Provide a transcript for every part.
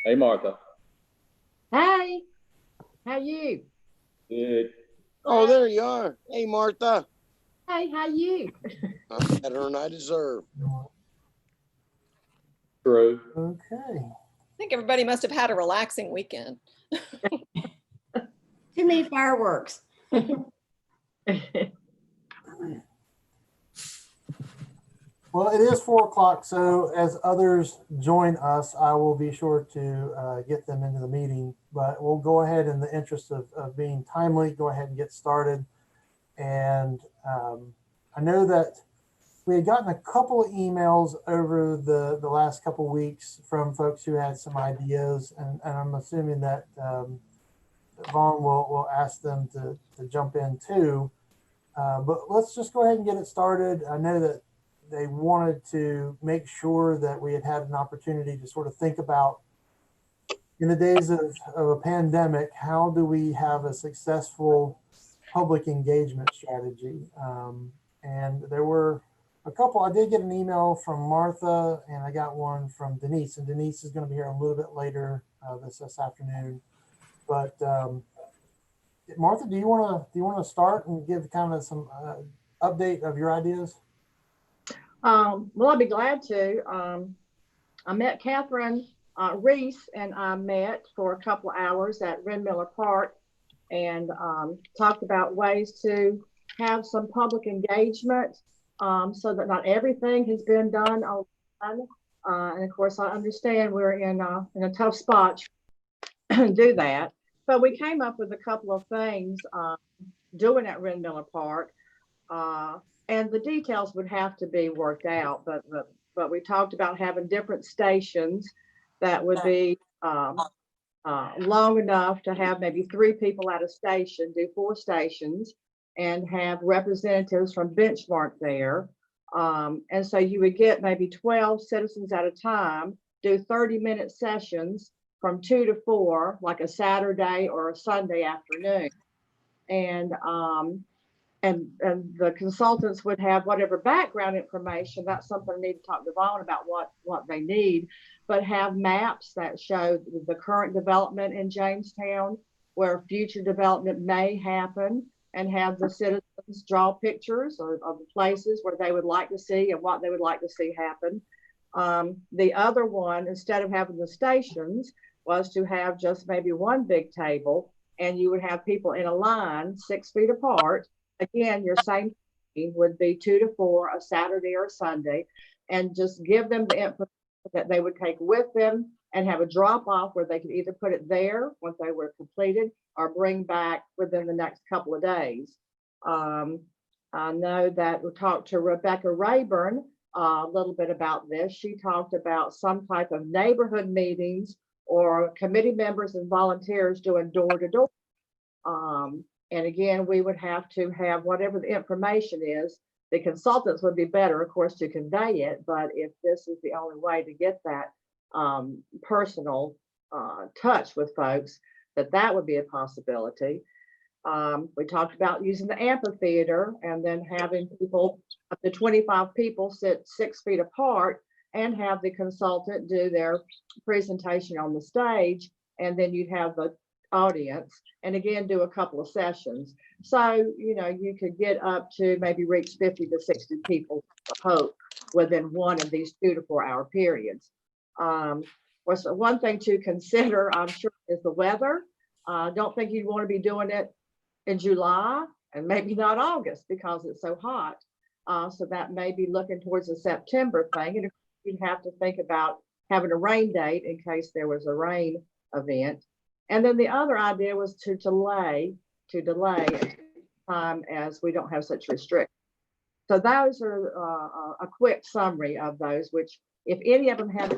Hey, Martha. Hey, how you? Good. Oh, there you are. Hey, Martha. Hey, how you? I'm better than I deserve. True. Okay. I think everybody must have had a relaxing weekend. Too many fireworks. Well, it is 4 o'clock, so as others join us, I will be sure to get them into the meeting. But we'll go ahead, in the interest of being timely, go ahead and get started. And I know that we had gotten a couple of emails over the last couple of weeks from folks who had some ideas, and I'm assuming that Vaughn will ask them to jump in too. But let's just go ahead and get it started. I know that they wanted to make sure that we had an opportunity to sort of think about, in the days of a pandemic, how do we have a successful public engagement strategy? And there were a couple. I did get an email from Martha, and I got one from Denise, and Denise is going to be here a little bit later this afternoon. But Martha, do you want to start and give kind of some update of your ideas? Well, I'd be glad to. I met Catherine Reese, and I met for a couple of hours at Ren Miller Park and talked about ways to have some public engagement so that not everything has been done all the time. And of course, I understand we're in a tough spot to do that. But we came up with a couple of things doing at Ren Miller Park. And the details would have to be worked out, but we talked about having different stations that would be long enough to have maybe 3 people at a station, do 4 stations, and have representatives from Benchmark there. And so you would get maybe 12 citizens at a time, do 30-minute sessions from 2 to 4, like a Saturday or a Sunday afternoon. And the consultants would have whatever background information. That's something I need to talk to Vaughn about what they need, but have maps that show the current development in Jamestown, where future development may happen, and have the citizens draw pictures of the places where they would like to see and what they would like to see happen. The other one, instead of having the stations, was to have just maybe one big table, and you would have people in a line 6 feet apart. Again, your same thing would be 2 to 4, a Saturday or a Sunday, and just give them the information that they would take with them and have a drop off where they could either put it there once they were completed or bring back within the next couple of days. I know that we talked to Rebecca Rayburn a little bit about this. She talked about some type of neighborhood meetings or committee members and volunteers doing door to door. And again, we would have to have whatever the information is. The consultants would be better, of course, to convey it. But if this is the only way to get that personal touch with folks, that would be a possibility. We talked about using the amphitheater and then having people, up to 25 people, sit 6 feet apart and have the consultant do their presentation on the stage. And then you'd have the audience, and again do a couple of sessions, so you could get up to maybe reach 50 to 60 people, I hope, within one of these 2 to 4 hour periods. Was one thing to consider, I'm sure, is the weather. Don't think you'd want to be doing it in July and maybe not August because it's so hot, so that may be looking towards a September thing, and you'd have to think about having a rain date in case there was a rain event. And then the other idea was to delay time as we don't have such restrictions. So those are a quick summary of those, which if any of them had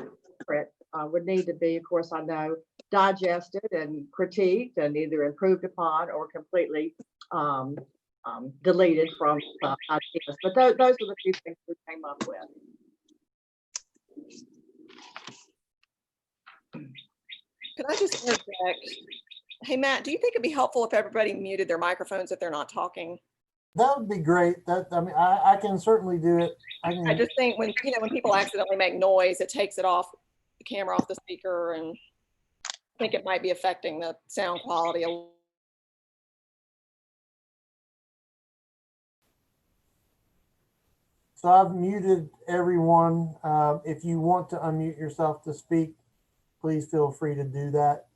would need to be, of course, I know, digested and critiqued and either improved upon or completely deleted from ideas. But those are the few things we came up with. Could I just interject? Hey, Matt, do you think it'd be helpful if everybody muted their microphones if they're not talking? That would be great. I can certainly do it. I just think when people accidentally make noise, it takes it off the camera, off the speaker, and think it might be affecting the sound quality. So I've muted everyone. If you want to unmute yourself to speak, please feel free to do that.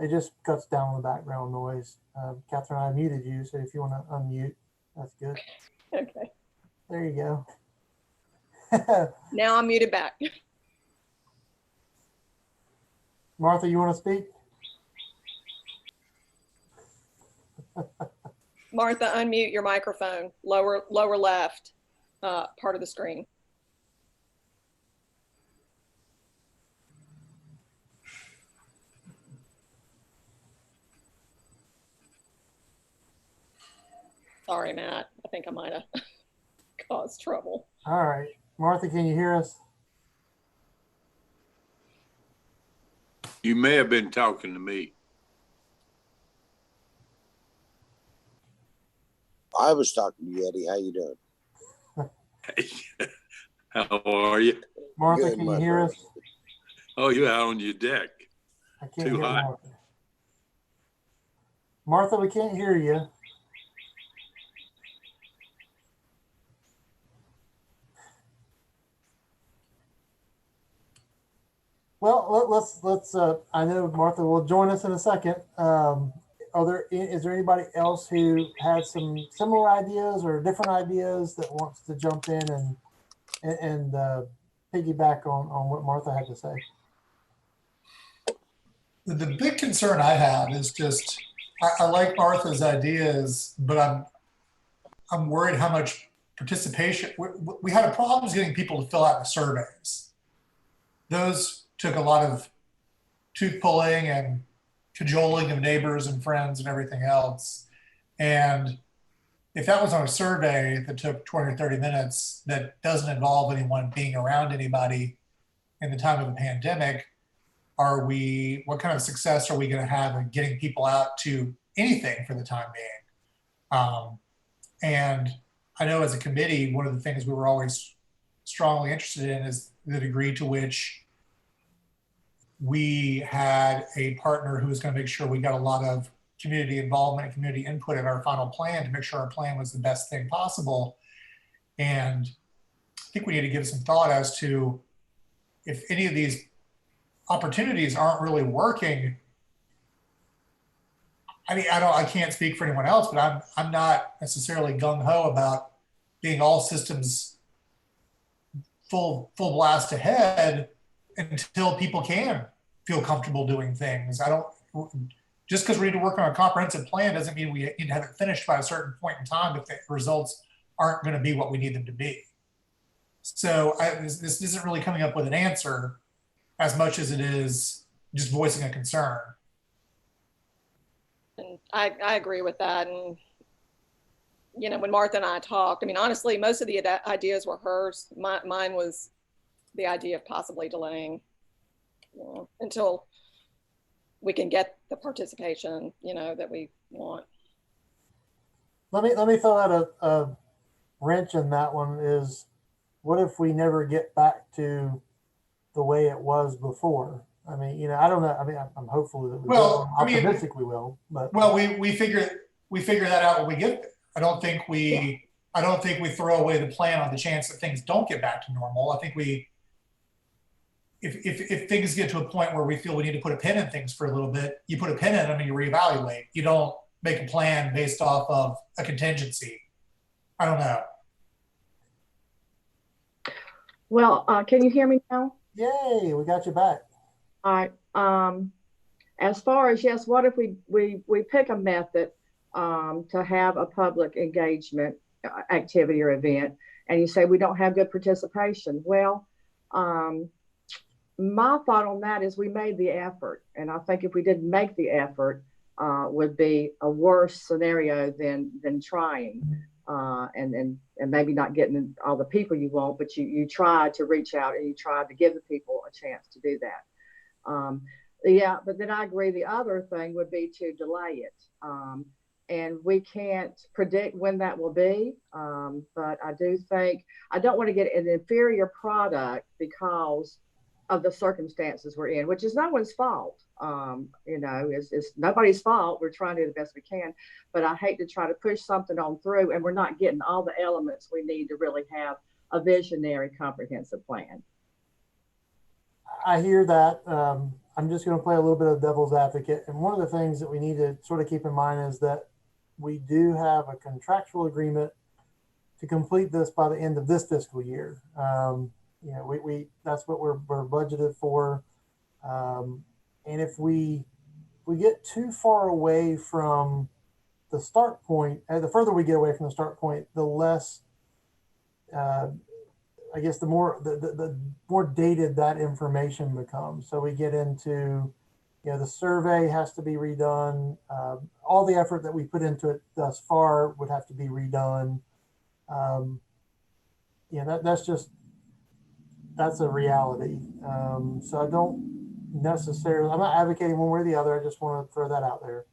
It just cuts down on the background noise. Catherine, I muted you, so if you want to unmute, that's good. Okay. There you go. Now I'm muted back. Martha, you want to speak? Martha, unmute your microphone, lower left part of the screen. Sorry, Matt. I think I might have caused trouble. All right. Martha, can you hear us? You may have been talking to me. I was talking to you, Eddie. How you doing? How are you? Martha, Good, can you my hear friend. us? Oh, you're out on your deck. I can't Too hear hot. Martha. Martha, we can't hear you. Well, let's. I know Martha will join us in a second. Is there anybody else who has some similar ideas or different ideas that wants to jump in and piggyback on what Martha had to say? The big concern I have is just I like Martha's ideas, but I'm worried how much participation we had a problems getting people to fill out the surveys. Those took a lot of tooth pulling and cajoling of neighbors and friends and everything else. And if that was on a survey that took 20 or 30 minutes that doesn't involve anyone being around anybody in the time of the pandemic, what kind of success are we going to have in getting people out to anything for the time being? And I know as a committee, one of the things we were always strongly interested in is the degree to which we had a partner who was going to make sure we got a lot of community involvement and community input in our final plan to make sure our plan was the best thing possible. And I think we need to give some thought as to if any of these opportunities aren't really working. I mean, I can't speak for anyone else, but I'm not necessarily gung-ho about being all systems full blast ahead until people can feel comfortable doing things. Just because we need to work on a comprehensive plan doesn't mean we need to have it finished by a certain point in time if the results aren't going to be what we need them to be. So this isn't really coming up with an answer as much as it is just voicing a concern. And I agree with that. And, you know, when Martha and I talked, I mean, honestly, most of the ideas were hers. Mine was the idea of possibly delaying, you know, until we can get the participation, you know, that we want. Let me throw out a wrench in that one. Is what if we never get back to the way it was before? I mean, you know, I don't know. I mean, I'm hopeful that we will. I'm optimistic we will. But well, we figure that out when we get there. I don't think we throw away the plan on the chance that things don't get back to normal. I think if things get to a point where we feel we need to put a pin in things for a little bit, you put a pin in them and you reevaluate. You don't make a plan based off of a contingency. I don't know. Well, can you hear me now? yay, we got you back. All right. As far as, yes, what if we pick a method to have a public engagement activity or event, and you say we don't have good participation? Well, my thought on that is we made the effort, and I think if we didn't make the effort, would be a worse scenario than trying, and maybe not getting all the people you want, but you tried to reach out and you tried to give the people a chance to do that. Yeah, but then I agree. The other thing would be to delay it. And we can't predict when that will be. But I do think, I don't want to get an inferior product because of the circumstances we're in, which is no one's fault. It's nobody's fault. We're trying to do the best we can, but I hate to try to push something on through and we're not getting all the elements we need to really have a visionary, comprehensive plan. I hear that. I'm just going to play a little bit of devil's advocate. And one of the things that we need to sort of keep in mind is that we do have a contractual agreement to complete this by the end of this fiscal year. We that's what we're budgeted for. And if we get too far away from the start point, the further we get away from the start point, the less, I guess, the more dated that information becomes. So we get into, the survey has to be redone. All the effort that we put into it thus far would have to be redone. That's a reality. So I don't necessarily, I'm not advocating one way or the other. I just want to throw that out there.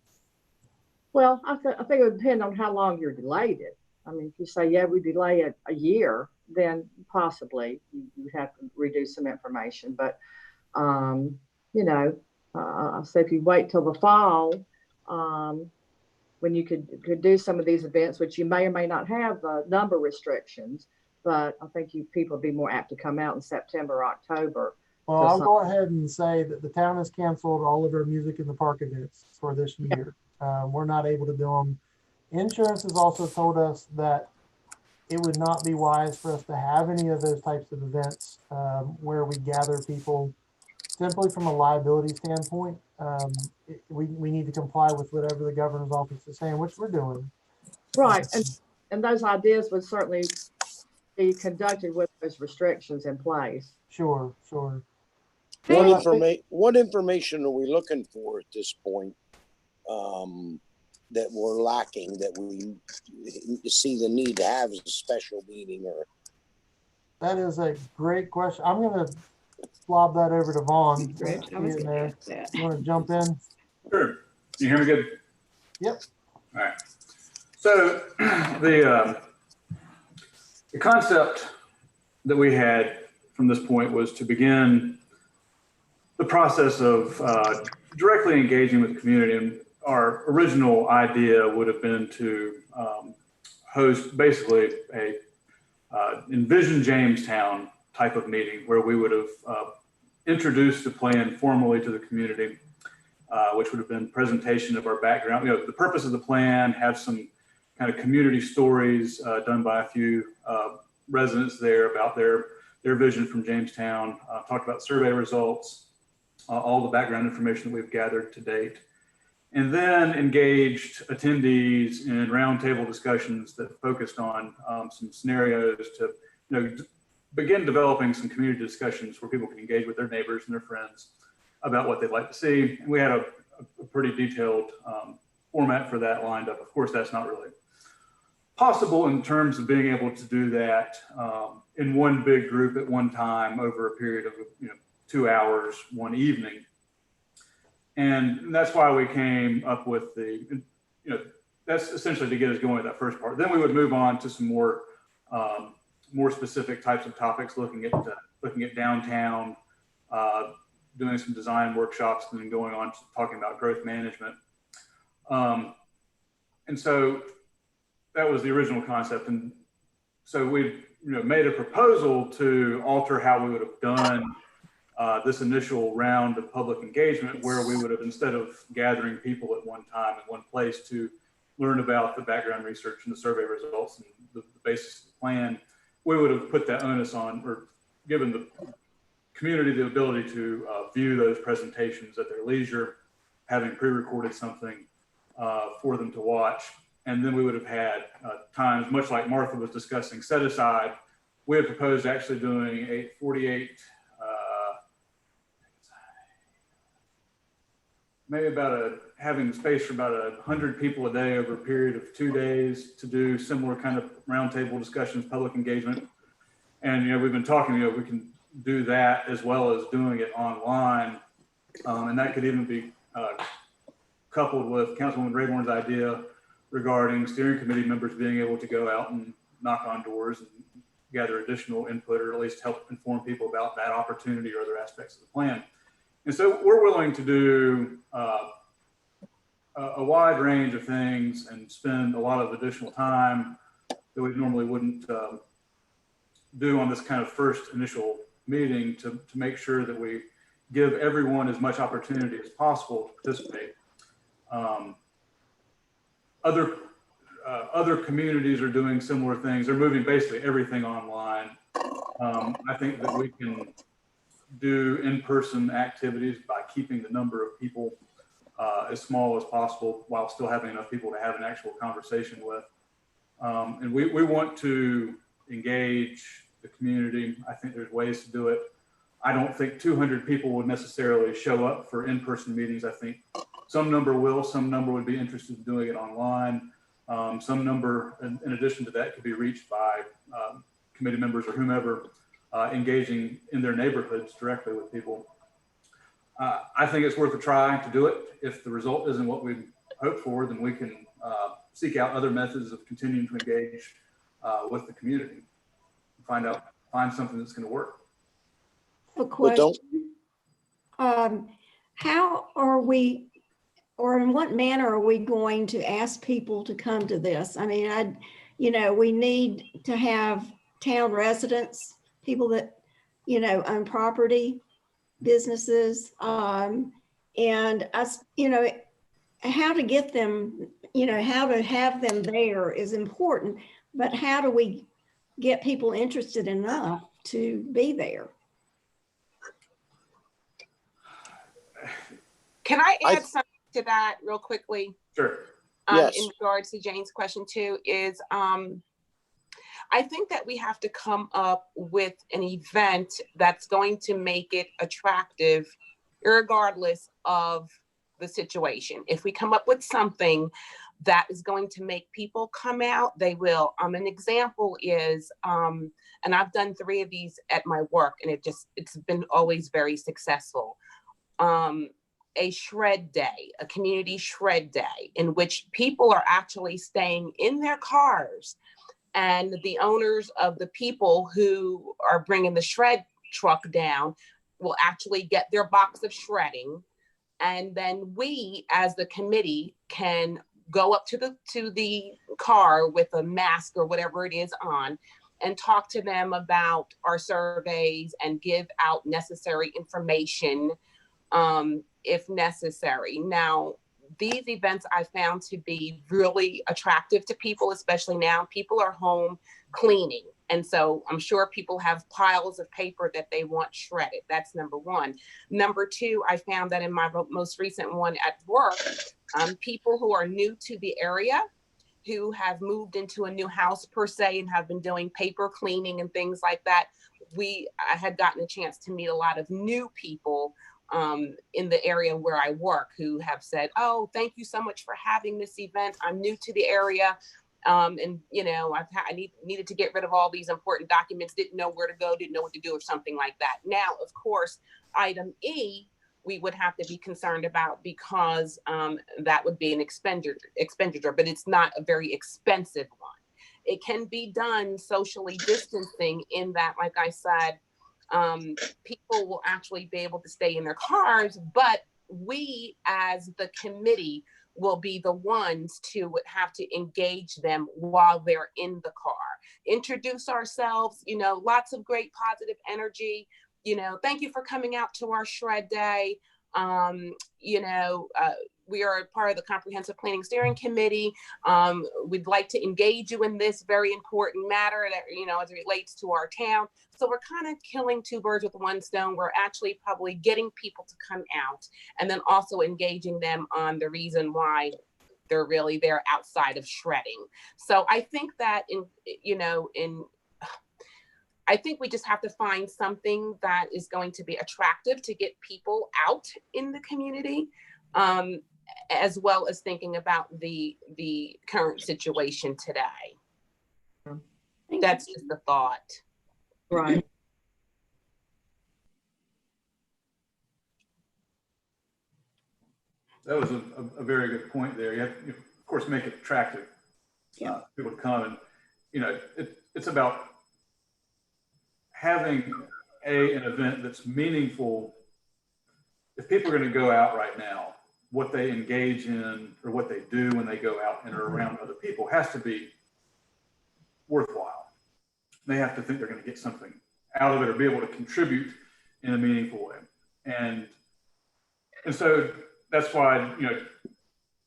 Well, I think it would depend on how long you're delayed it. I mean, if you say, yeah, we delay it a year, then possibly you have to reduce some information. But, I say if you wait till the fall, when you could do some of these events, which you may or may not have number restrictions, but I think people would be more apt to come out in September or October. Well, I'll go ahead and say that the town has canceled all of our music in the park events for this year. We're not able to do them. Insurance has also told us that it would not be wise for us to have any of those types of events where we gather people simply from a liability standpoint. We need to comply with whatever the governor's office is saying, which we're doing. Right. And those ideas would certainly be conducted with those restrictions in place. Sure. What information are we looking for at this point that we're lacking, that we see the need to have a special meeting? Or that is a great question. I'm going to lob that over to Vaughn. Rich, I was gonna ask that. You want to jump in? Sure. You hear me good? Yep. All right. So the concept that we had from this point was to begin the process of directly engaging with the community. And our original idea would have been to host basically a Envision Jamestown type of meeting where we would have introduced the plan formally to the community, which would have been presentation of our background. The purpose of the plan, have some kind of community stories done by a few residents there about their vision from Jamestown, talked about survey results, all the background information that we've gathered to date, and then engaged attendees in roundtable discussions that focused on some scenarios to begin developing some community discussions where people can engage with their neighbors and their friends about what they'd like to see. And we had a pretty detailed format for that lined up. Of course, that's not really possible in terms of being able to do that in one big group at one time over a period of 2 hours one evening. And that's why we came up with that's essentially to get us going with that first part. Then we would move on to some more specific types of topics, looking at downtown, doing some design workshops, and then going on to talking about growth management. And so that was the original concept. And so we made a proposal to alter how we would have done this initial round of public engagement, where we would have, instead of gathering people at one time in one place to learn about the background research and the survey results and the basis of the plan, we would have put that onus on, or given the community the ability to view those presentations at their leisure, having pre-recorded something for them to watch. And then we would have had times, much like Martha was discussing, set aside. We had proposed actually doing having space for about 100 people a day over a period of 2 days to do similar kind of roundtable discussions, public engagement. And we've been talking, we can do that as well as doing it online, and that could even be coupled with Councilwoman Rayborn's idea regarding steering committee members being able to go out and knock on doors and gather additional input or at least help inform people about that opportunity or other aspects of the plan. And so we're willing to do a wide range of things and spend a lot of additional time that we normally wouldn't do on this kind of first initial meeting to make sure that we give everyone as much opportunity as possible to participate. Other communities are doing similar things. They're moving basically everything online. I think that we can do in-person activities by keeping the number of people as small as possible while still having enough people to have an actual conversation with. And we want to engage the community. I think there's ways to do it. I don't think 200 people would necessarily show up for in-person meetings. I think some number will, some number would be interested in doing it online. Some number, in addition to that, could be reached by committee members or whomever engaging in their neighborhoods directly with people. I think it's worth a try to do it. If the result isn't what we hope for, then we can seek out other methods of continuing to engage with the community. Find something that's going to work. A But don't, question. How are we, or in what manner are we going to ask people to come to this? I mean, we need to have town residents, people that, own property, businesses, and us, how to get them, how to have them there is important, but how do we get people interested enough to be there? Can I add something to that real quickly? Sure. Yes. In regards to Jane's question too, is I think that we have to come up with an event that's going to make it attractive, regardless of the situation. If we come up with something that is going to make people come out, they will. An example is, and I've done 3 of these at my work, and it's been always very successful. A shred day, a community shred day, in which people are actually staying in their cars, and the owners of the people who are bringing the shred truck down will actually get their box of shredding. And then we, as the committee, can go up to the car with a mask or whatever it is on and talk to them about our surveys and give out necessary information if necessary. Now, these events I found to be really attractive to people, especially now. People are home cleaning. And so I'm sure people have piles of paper that they want shredded. That's number one. Number two, I found that in my most recent one at work, people who are new to the area, who have moved into a new house per se and have been doing paper cleaning and things like that, I had gotten a chance to meet a lot of new people in the area where I work who have said, "Oh, thank you so much for having this event. I'm new to the area. And I needed to get rid of all these important documents, didn't know where to go, didn't know what to do," or something like that. Now, of course, item E, we would have to be concerned about because that would be an expenditure, but it's not a very expensive one. It can be done socially distancing in that, like I said, people will actually be able to stay in their cars, but we as the committee will be the ones to have to engage them while they're in the car. Introduce ourselves, lots of great positive energy. Thank you for coming out to our shred day. We are part of the Comprehensive Planning Steering Committee. We'd like to engage you in this very important matter that, as it relates to our town. So we're kind of killing 2 birds with 1 stone. We're actually probably getting people to come out and then also engaging them on the reason why they're really there outside of shredding. So I think that I think we just have to find something that is going to be attractive to get people out in the community, as well as thinking about the current situation today. That's just a thought. Right. That was a very good point there. You have to, of course, make it attractive. Yeah. People to come, and it's about having an event that's meaningful. If people are going to go out right now, what they engage in or what they do when they go out and are around other people has to be worthwhile. They have to think they're going to get something out of it or be able to contribute in a meaningful way. And so that's why,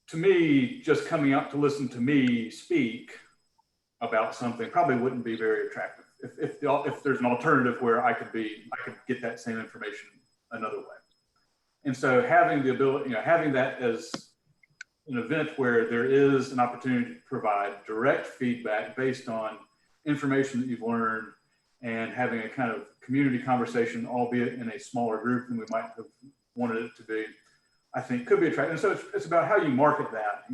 to me, just coming out to listen to me speak about something probably wouldn't be very attractive. If there's an alternative where I could get that same information another way. And so having the ability, having that as an event where there is an opportunity to provide direct feedback based on information that you've learned and having a kind of community conversation, albeit in a smaller group than we might have wanted it to be, I think could be attractive. And so it's about how you market that,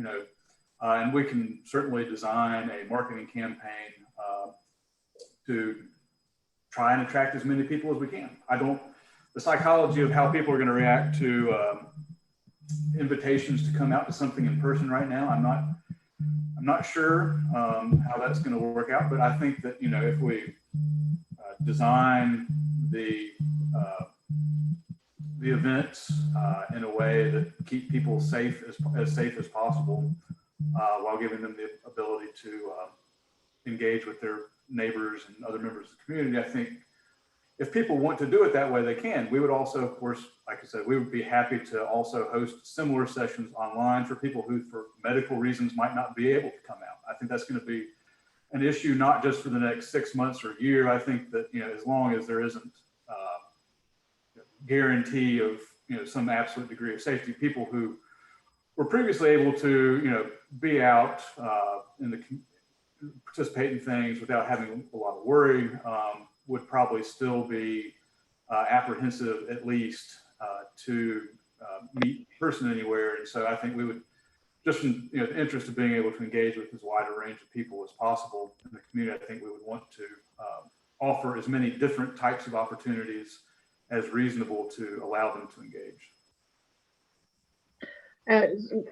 and we can certainly design a marketing campaign to try and attract as many people as we can. The psychology of how people are going to react to invitations to come out to something in person right now, I'm not sure how that's going to work out, but I think that, if we design the events in a way that keep people safe as possible, while giving them the ability to engage with their neighbors and other members of the community, I think if people want to do it that way, they can. We would also, of course, like I said, we would be happy to also host similar sessions online for people who, for medical reasons, might not be able to come out. I think that's going to be an issue, not just for the next 6 months or a year. I think that, as long as there isn't guarantee of, some absolute degree of safety, people who were previously able to, be out participate in things without having a lot of worry, would probably still be apprehensive, at least, to meet in person anywhere. And so I think we would, just in the interest of being able to engage with as wide a range of people as possible in the community, I think we would want to offer as many different types of opportunities as reasonable to allow them to engage.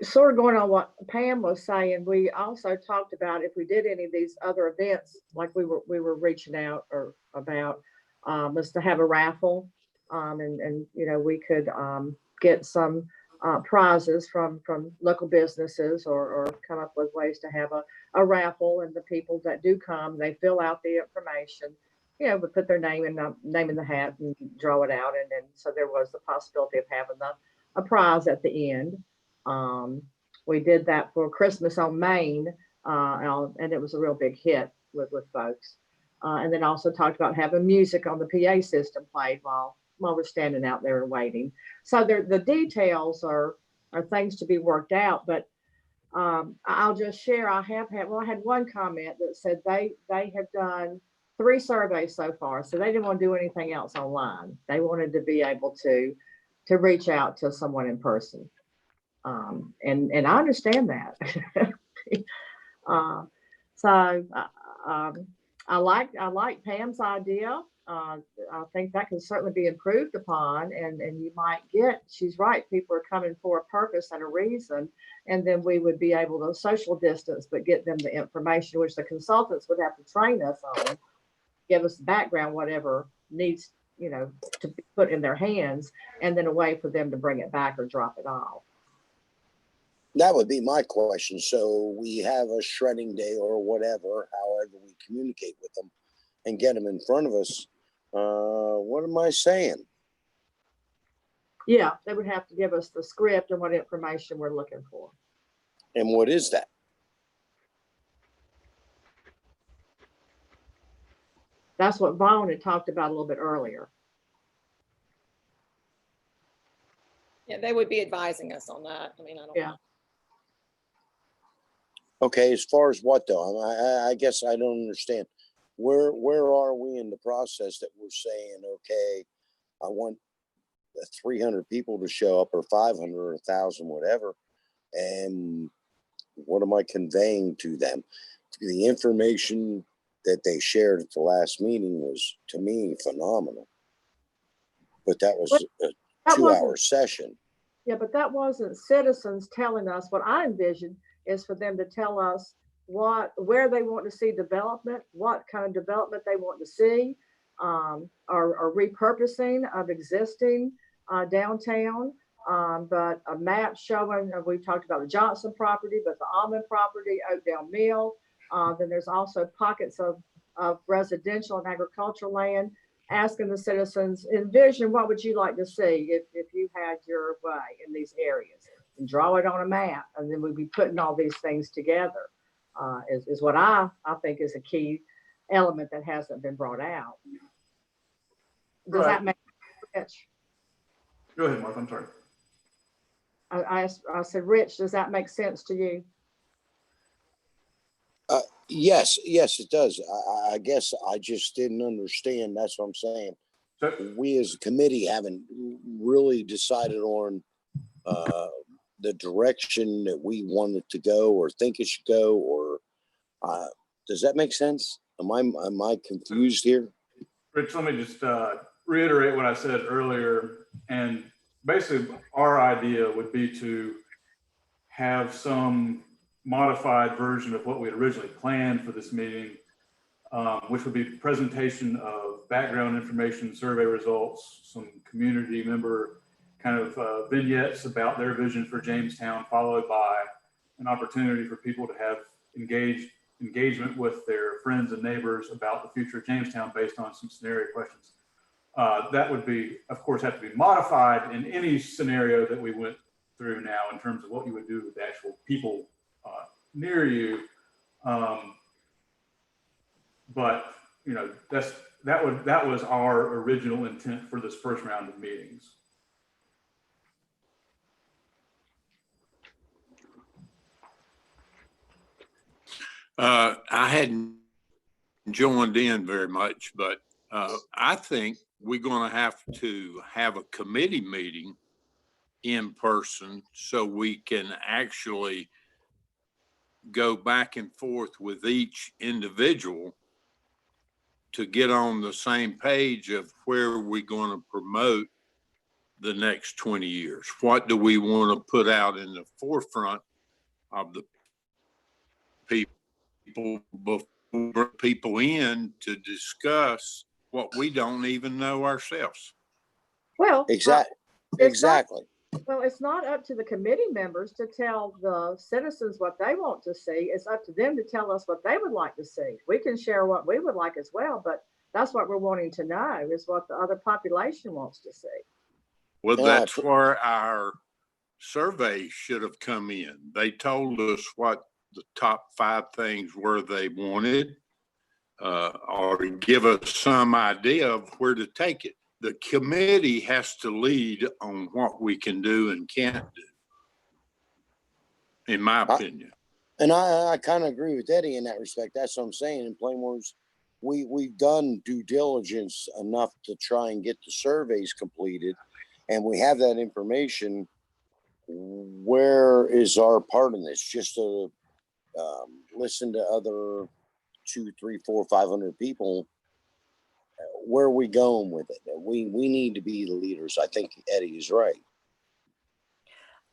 Sort of going on what Pam was saying, we also talked about if we did any of these other events, like we were reaching out or about, was to have a raffle, and we could get some prizes from local businesses, or come up with ways to have a raffle, and the people that do come, they fill out the information, would put their name in the hat and draw it out, and then so there was the possibility of having a prize at the end. We did that for Christmas on Main, and it was a real big hit with folks. And then also talked about having music on the PA system played while we're standing out there and waiting. So the details are things to be worked out, but I'll just share, I had one comment that said they have done 3 surveys so far, so they didn't want to do anything else online. They wanted to be able to reach out to someone in person. And I understand that. So I like Pam's idea. I think that can certainly be improved upon, and you might she's right, people are coming for a purpose and a reason, and then we would be able to social distance, but get them the information, which the consultants would have to train us on, give us the background, whatever needs, to be put in their hands, and then a way for them to bring it back or drop it off. That would be my question. So we have a shredding day or whatever, however we communicate with them and get them in front of us. What am I saying? Yeah, they would have to give us the script and what information we're looking for. And what is that? That's what Vaughn had talked about a little bit earlier. Yeah, they would be advising us on that. I mean, I don't know. Okay, as far as what though? I guess I don't understand. Where are we in the process that we're saying, okay, I want 300 people to show up, or 500 or 1,000, whatever, and what am I conveying to them? The information that they shared at the last meeting was, to me, phenomenal. But that was a 2-hour session. Yeah, but that wasn't citizens telling us. What I envisioned is for them to tell us where they want to see development, what kind of development they want to see, or repurposing of existing downtown. But a map showing, we've talked about the Johnson property, but the Almond property, Oakdale Mill. Then there's also pockets of residential and agricultural land, asking the citizens, envision what would you like to see if you had your way in these areas, and draw it on a map. And then we'd be putting all these things together, is what I think is a key element that hasn't been brought out. Does that make sense? Go ahead, Martha, I'm sorry. I said, Rich, does that make sense to you? Yes, it does. I guess I just didn't understand. That's what I'm saying. So, We as a committee haven't really decided on the direction that we want it to go or think it should go, or does that make sense? Am I confused here? Rich, let me just reiterate what I said earlier. And basically, our idea would be to have some modified version of what we had originally planned for this meeting, which would be presentation of background information, survey results, some community member kind of vignettes about their vision for Jamestown, followed by an opportunity for people to have engagement with their friends and neighbors about the future of Jamestown based on some scenario questions. That would be, of course, have to be modified in any scenario that we went through now in terms of what you would do with the actual people near you. But you know, that was our original intent for this first round of meetings. I hadn't joined in very much, but I think we're going to have a committee meeting in person so we can actually go back and forth with each individual to get on the same page of where we're going to promote the next 20 years. What do we want to put out in the forefront of the people before people in to discuss what we don't even know ourselves? Well, Exactly. Well, it's not up to the committee members to tell the citizens what they want to see. It's up to them to tell us what they would like to see. We can share what we would like as well, but that's what we're wanting to know, is what the other population wants to see. Well, that's where our survey should have come in. They told us what the top 5 things were they wanted, or to give us some idea of where to take it. The committee has to lead on what we can do and can't do, in my opinion. And I kind of agree with Eddie in that respect. That's what I'm saying. In plain words, we've done due diligence enough to try and get the surveys completed, and we have that information. Where is our part in this? Just to listen to other 200, 300, 400, 500 people. Where are we going with it? We need to be the leaders. I think Eddie is right.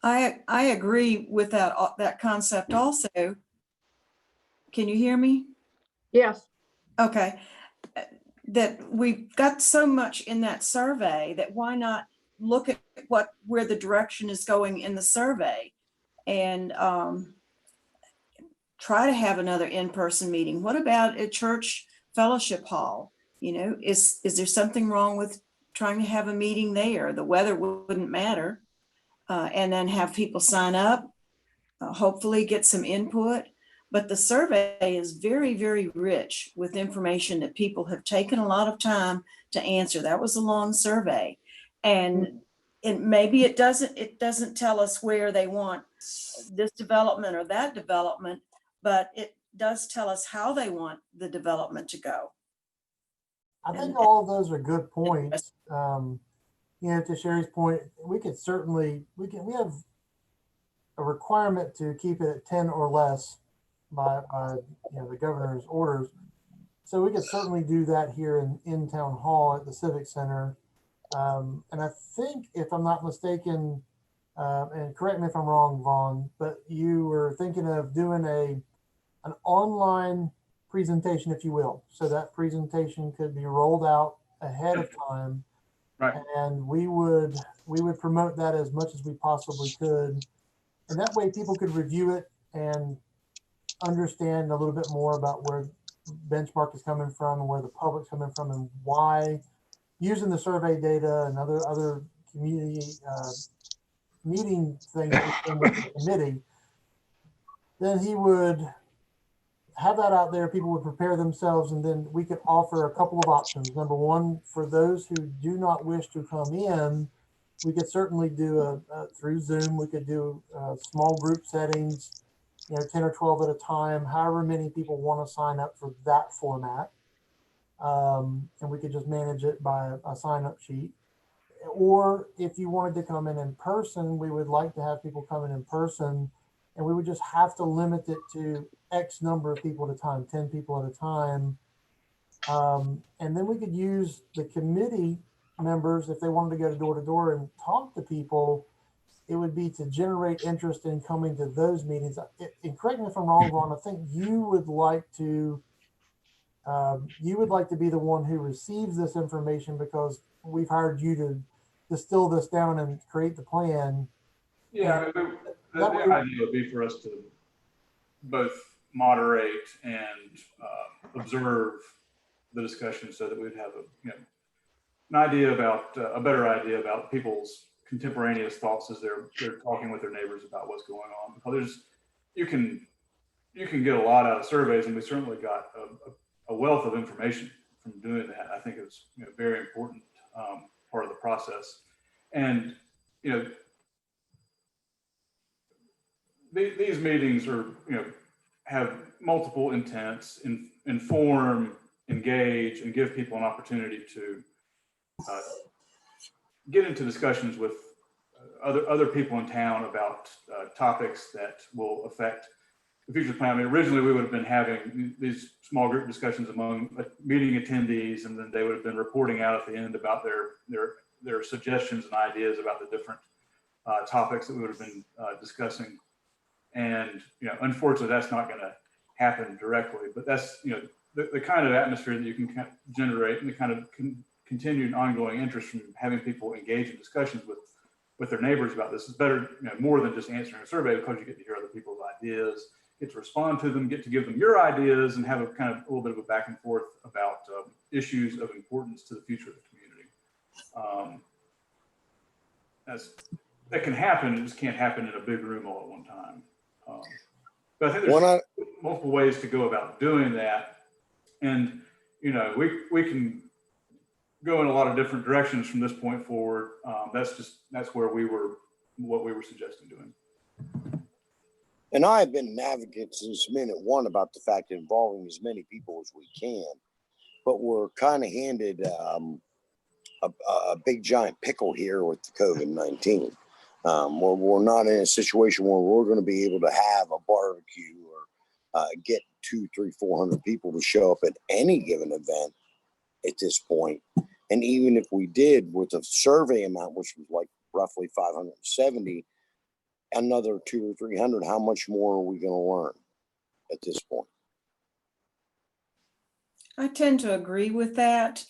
I agree with that concept also. Can you hear me? Yes. Okay. That we've got so much in that survey that why not look at where the direction is going in the survey and try to have another in-person meeting. What about a church fellowship hall? You know, is there something wrong with trying to have a meeting there? The weather wouldn't matter. And then have people sign up, hopefully get some input. But the survey is very, very rich with information that people have taken a lot of time to answer. That was a long survey. And maybe it doesn't tell us where they want this development or that development, but it does tell us how they want the development to go. I think all of those are good points. You know, to Sherry's point, we have a requirement to keep it at 10 or less by the governor's orders. So we could certainly do that here in Town Hall at the Civic Center. And I think, if I'm not mistaken, and correct me if I'm wrong, Vaughn, but you were thinking of doing an online presentation, if you will. So that presentation could be rolled out ahead of time. Right. And we would promote that as much as we possibly could. And that way people could review it and understand a little bit more about where Benchmark is coming from and where the public's coming from and why, using the survey data and other community meeting things with the committee. Then he would have that out there, people would prepare themselves, and then we could offer a couple of options. Number one, for those who do not wish to come in, we could certainly do through Zoom, we could do small group settings, 10 or 12 at a time, however many people want to sign up for that format. And we could just manage it by a sign-up sheet. Or if you wanted to come in person, we would like to have people come in person, and we would just have to limit it to X number of people at a time, 10 people at a time. And then we could use the committee members, if they wanted to go door to door and talk to people, it would be to generate interest in coming to those meetings. And correct me if I'm wrong, Vaughn, I think you would like to be the one who receives this information, because we've hired you to distill this down and create the plan. Yeah, the idea would be for us to both moderate and observe the discussion, so that we'd have an idea about a better idea about people's contemporaneous thoughts as they're talking with their neighbors about what's going on. Because you can get a lot out of surveys, and we certainly got a wealth of information from doing that. I think it was very important part of the process. And these meetings are have multiple intents: inform, engage, and give people an opportunity to get into discussions with other people in town about topics that will affect the future plan. I mean, originally we would have been having these small group discussions among meeting attendees, and then they would have been reporting out at the end about their suggestions and ideas about the different topics that we would have been discussing. And unfortunately, that's not going to happen directly. But that's the kind of atmosphere that you can generate, and the kind of continued ongoing interest from having people engage in discussions with their neighbors about this is better, more than just answering a survey, because you get to hear other people's ideas, get to respond to them, get to give them your ideas, and have a kind of a little bit of a back and forth about issues of importance to the future of the community. That can happen. It just can't happen in a big room all at one time. But I think there's multiple ways to go about doing that. And, we can go in a lot of different directions from this point forward. That's what we were suggesting doing. And I've been an advocate since minute one about the fact of involving as many people as we can, but we're kind of handed a big giant pickle here with the COVID-19. We're not in a situation where we're going to be able to have a barbecue or get 200, 300, 400 people to show up at any given event at this point. And even if we did, with a survey amount, which was like roughly 570, another 200 or 300, how much more are we going to learn at this point? I tend to agree with that.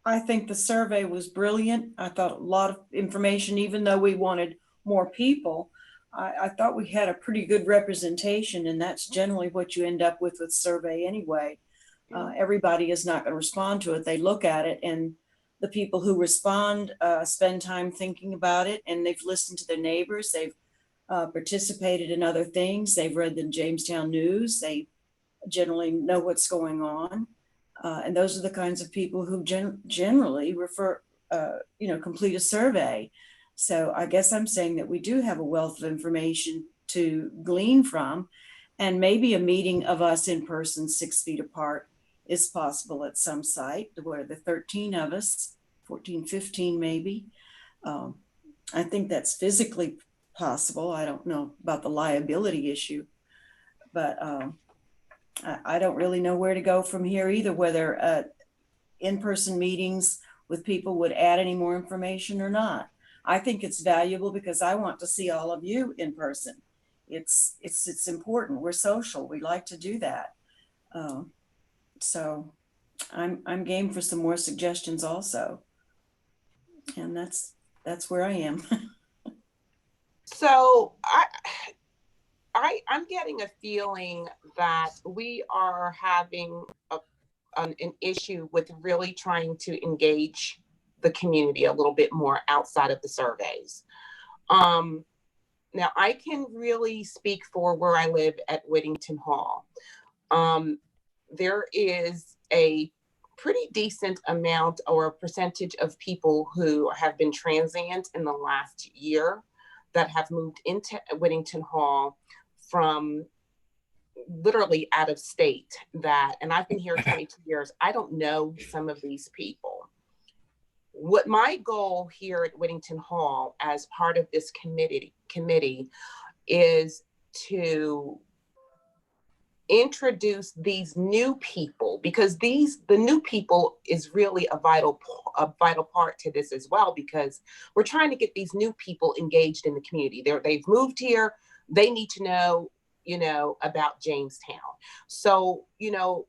I think the survey was brilliant. I thought a lot of information, even though we wanted more people, I thought we had a pretty good representation, and that's generally what you end up with survey anyway. Everybody is not going to respond to it. They look at it, and the people who respond spend time thinking about it, and they've listened to their neighbors. They've participated in other things. They've read the Jamestown News. They generally know what's going on. And those are the kinds of people who generally complete a survey. So I guess I'm saying that we do have a wealth of information to glean from, and maybe a meeting of us in person 6 feet apart is possible at some site where the 13 of us, 14, 15 maybe. I think that's physically possible. I don't know about the liability issue, but I don't really know where to go from here either, whether in-person meetings with people would add any more information or not. I think it's valuable because I want to see all of you in person. It's important. We're social. We like to do that. So I'm game for some more suggestions also. And that's where I am. So I'm getting a feeling that we are having an issue with really trying to engage the community a little bit more outside of the surveys. Now I can really speak for where I live at Whittington Hall. There is a pretty decent amount or a percentage of people who have been transient in the last year that have moved into Whittington Hall from literally out of state and I've been here 22 years. I don't know some of these people. What my goal here at Whittington Hall as part of this committee is to introduce these new people, because the new people is really a vital part to this as well, because we're trying to get these new people engaged in the community. They've moved here. They need to know, about Jamestown. So,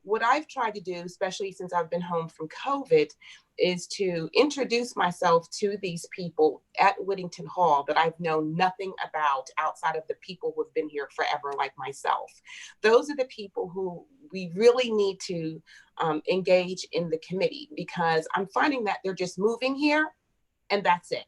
what I've tried to do, especially since I've been home from COVID, is to introduce myself to these people at Whittington Hall that I've known nothing about outside of the people who've been here forever, like myself. Those are the people who we really need to engage in the committee, because I'm finding that they're just moving here and that's it.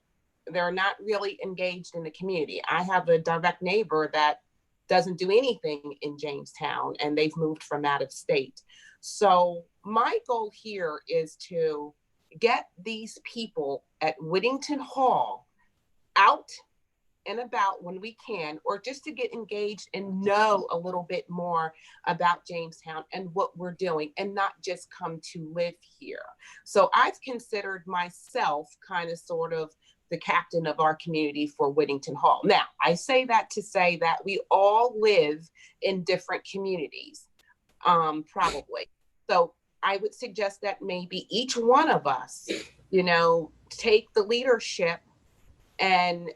They're not really engaged in the community. I have a direct neighbor that doesn't do anything in Jamestown, and they've moved from out of state. So my goal here is to get these people at Whittington Hall out and about when we can, or just to get engaged and know a little bit more about Jamestown and what we're doing, and not just come to live here. So I've considered myself kind of sort of the captain of our community for Whittington Hall. Now, I say that to say that we all live in different communities, probably. So I would suggest that maybe each one of us, take the leadership and,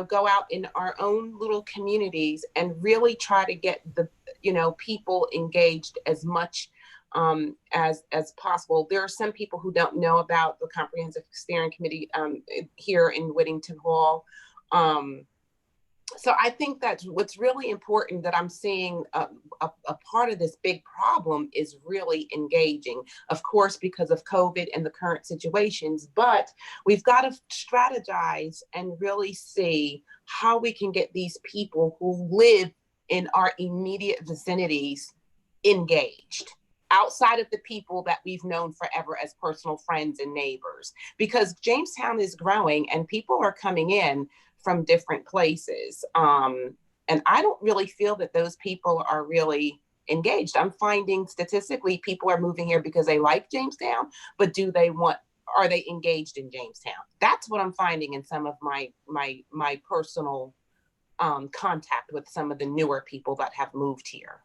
go out in our own little communities and really try to get the, people engaged as much as possible. There are some people who don't know about the Comprehensive Steering Committee here in Whittington Hall. So I think that's what's really important, that I'm seeing a part of this big problem is really engaging, of course, because of COVID and the current situations, but we've got to strategize and really see how we can get these people who live in our immediate vicinities engaged, outside of the people that we've known forever as personal friends and neighbors, because Jamestown is growing and people are coming in from different places. And I don't really feel that those people are really engaged. I'm finding statistically people are moving here because they like Jamestown, but are they engaged in Jamestown? That's what I'm finding in some of my personal contact with some of the newer people that have moved here.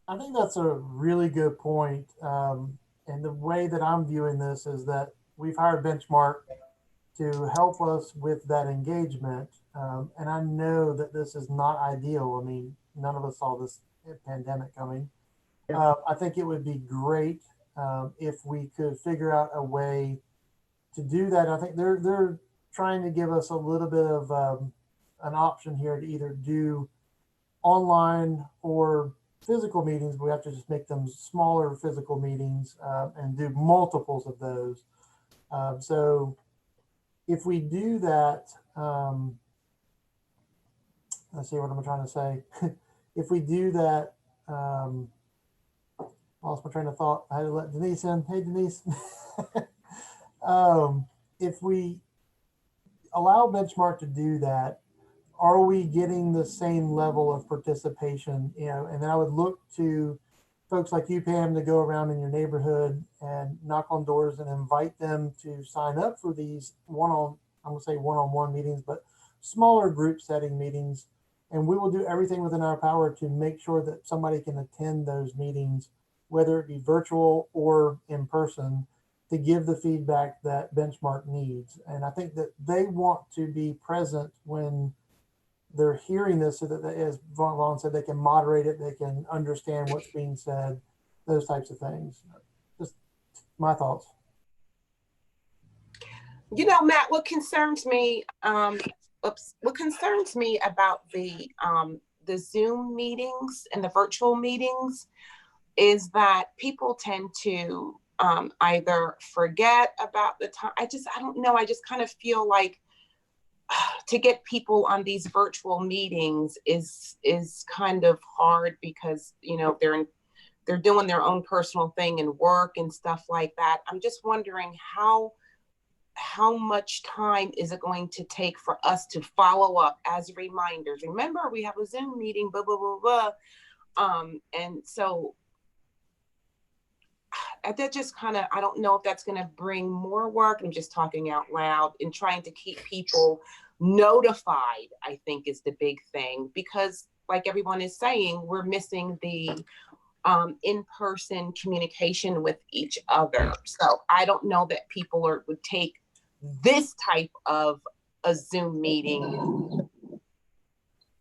I think that's a really good point. And the way that I'm viewing this is that we've hired Benchmark to help us with that engagement. And I know that this is not ideal. I mean, none of us saw this pandemic coming. I think it would be great if we could figure out a way to do that. I think they're trying to give us a little bit of an option here to either do online or physical meetings. We have to just make them smaller physical meetings and do multiples of those. So if we do that, let's see what I'm trying to say. If we do that, lost my train of thought. I had to let Denise in. Hey, Denise. If we allow Benchmark to do that, are we getting the same level of participation? And then I would look to folks like you, Pam, to go around in your neighborhood and knock on doors and invite them to sign up for these one-on-one meetings, but smaller group setting meetings. And we will do everything within our power to make sure that somebody can attend those meetings, whether it be virtual or in person, to give the feedback that Benchmark needs. And I think that they want to be present when they're hearing this, so that, as Vaughn said, they can moderate it, they can understand what's being said. those types of things. Just my thoughts. You know, Matt, what concerns me, what concerns me about the Zoom meetings and the virtual meetings is that people tend to either forget about the time. I don't know. I just kind of feel like to get people on these virtual meetings is kind of hard because, you know, they're doing their own personal thing and work and stuff like that. I'm just wondering how much time is it going to take for us to follow up as reminders? Remember, we have a Zoom meeting, blah, blah, blah, blah. And so that just kind of, I don't know if that's going to bring more work. I'm just talking out loud and trying to keep people notified, I think is the big thing, because like everyone is saying, we're missing the in-person communication with each other. So I don't know that people would take this type of a Zoom meeting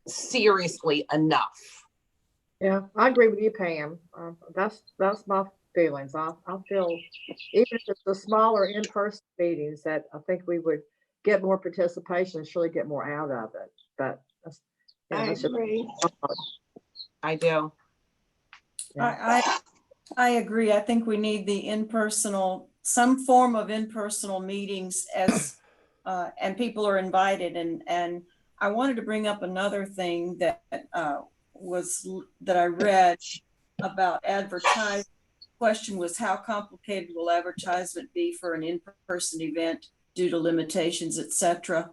seriously enough. Yeah, I agree with you, Pam. That's my feelings. I feel even if it's the smaller in-person meetings that I think we would get more participation and surely get more out of it. But I agree. I do. I agree. I think we need the some form of impersonal meetings as, and people are invited. And I wanted to bring up another thing that that I read about advertising. The question was, how complicated will advertisement be for an in-person event due to limitations, et cetera?